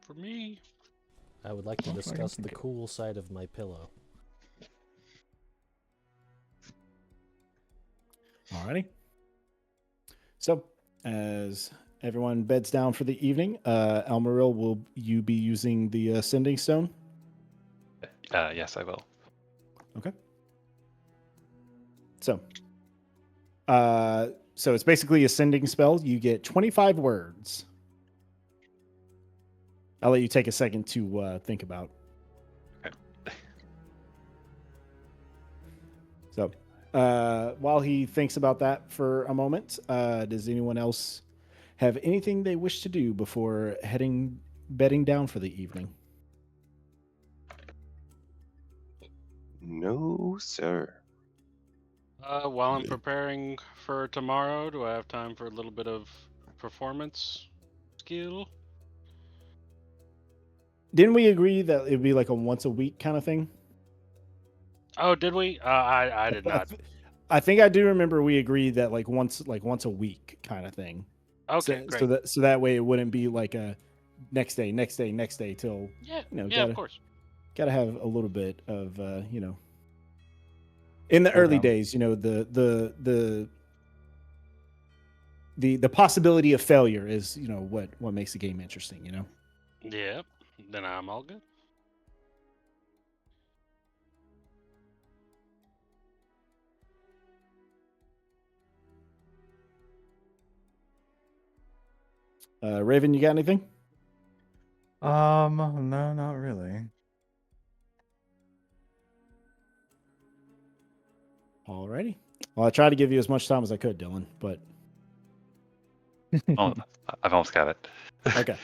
[SPEAKER 4] For me,
[SPEAKER 2] I would like to
[SPEAKER 5] Well, I
[SPEAKER 2] discuss
[SPEAKER 5] think
[SPEAKER 2] the
[SPEAKER 5] it-
[SPEAKER 2] cool side of my pillow.
[SPEAKER 1] Alrighty. So, as everyone beds down for the evening, Elmaril, will you be using the Ascending Stone?
[SPEAKER 6] Yes, I will.
[SPEAKER 1] Okay. So it's basically a sending spell. You get 25 words. I'll let you take a second to think about.
[SPEAKER 6] Okay.
[SPEAKER 1] So, while he thinks about that for a moment, does anyone else have anything they wish to do before bedding down for the evening?
[SPEAKER 3] No, sir.
[SPEAKER 4] while I'm preparing for tomorrow, do I have time for a little bit of performance skill?
[SPEAKER 1] Didn't we agree that it'd be like a once a week kind of thing?
[SPEAKER 4] Oh, did we? I did not.
[SPEAKER 1] I think I do remember we agreed that like once a week kind of thing.
[SPEAKER 4] Okay,
[SPEAKER 1] so,
[SPEAKER 4] great.
[SPEAKER 1] so that way it wouldn't be like a next day till
[SPEAKER 4] Yeah,
[SPEAKER 1] you know,
[SPEAKER 4] yeah,
[SPEAKER 1] gotta
[SPEAKER 4] of course.
[SPEAKER 1] got to have a little bit of in the early days, the possibility of failure is what makes the game interesting.
[SPEAKER 4] Yeah, then I'm all good.
[SPEAKER 1] Raven, you got anything?
[SPEAKER 5] No, not really.
[SPEAKER 1] Alrighty. Well, I tried to give you as much time as I could, Dylan, but
[SPEAKER 6] Oh, I've almost got it.
[SPEAKER 1] okay.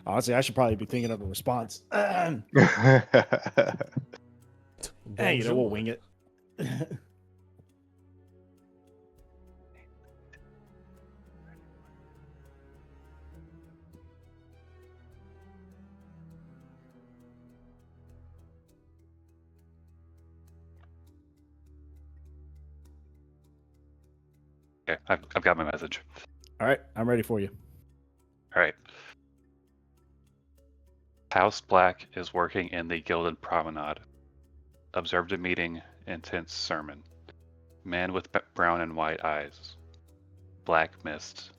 [SPEAKER 1] Honestly, I should probably be thinking of a response. Hey, we'll wing it.
[SPEAKER 6] Okay, I've got my message.
[SPEAKER 1] All right, I'm ready for you.
[SPEAKER 6] All right. House Black is working in the Gilded Promenade. Observed a meeting, intense sermon. Man with brown and white eyes. Black mist.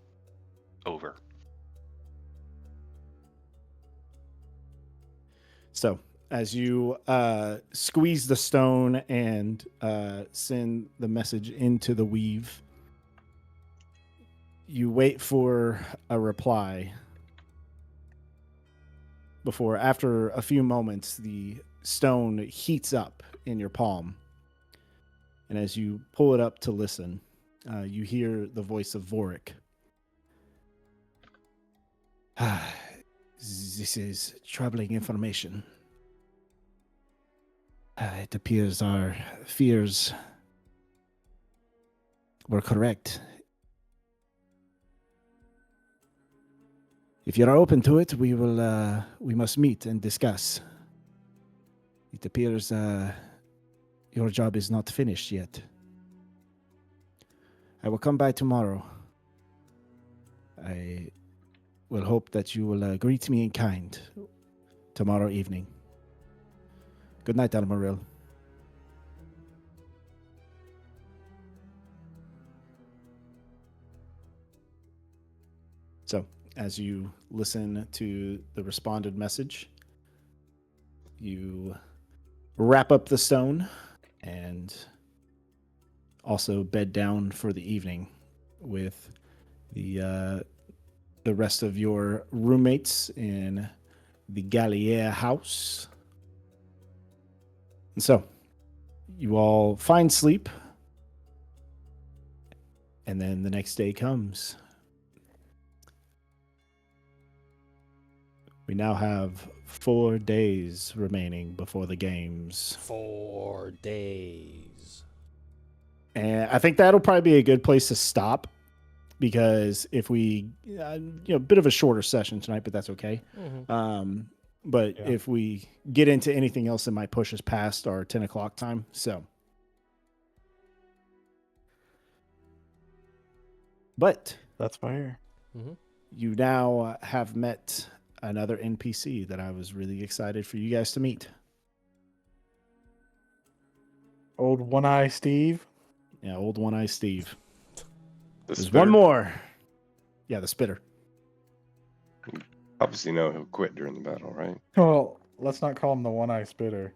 [SPEAKER 6] Over.
[SPEAKER 1] So, as you squeeze the stone and send the message into the weave, you wait for a reply before, after a few moments, the stone heats up in your palm. And as you pull it up to listen, you hear the voice of Vorik. This is troubling information. It appears our fears were correct. If you're open to it, we must meet and discuss. It appears your job is not finished yet. I will come by tomorrow. I will hope that you will greet me in kind tomorrow evening. Good night, Almaril. So, as you listen to the responded message, you wrap up the stone and also bed down for the evening with the rest of your roommates in the Gallier house. And so, you all find sleep, and then the next day comes. We now have 4 days remaining before the games.
[SPEAKER 2] 4 days.
[SPEAKER 1] And I think that'll probably be a good place to stop, because if we, a bit of a shorter session tonight, but that's okay.
[SPEAKER 2] Mm-hmm.
[SPEAKER 1] But if we get into anything else, it might push us past our 10 o'clock time. So, but
[SPEAKER 5] That's fair.
[SPEAKER 2] Mm-hmm.
[SPEAKER 1] you now have met another NPC that I was really excited for you guys to meet.
[SPEAKER 5] Old One Eye Steve.
[SPEAKER 1] Yeah, old One Eye Steve.
[SPEAKER 3] The
[SPEAKER 1] There's
[SPEAKER 3] spitter.
[SPEAKER 1] one more. Yeah, the spitter.
[SPEAKER 3] Obviously, know he'll quit during the battle, right?
[SPEAKER 5] Well, let's not call him the One Eye Spitter.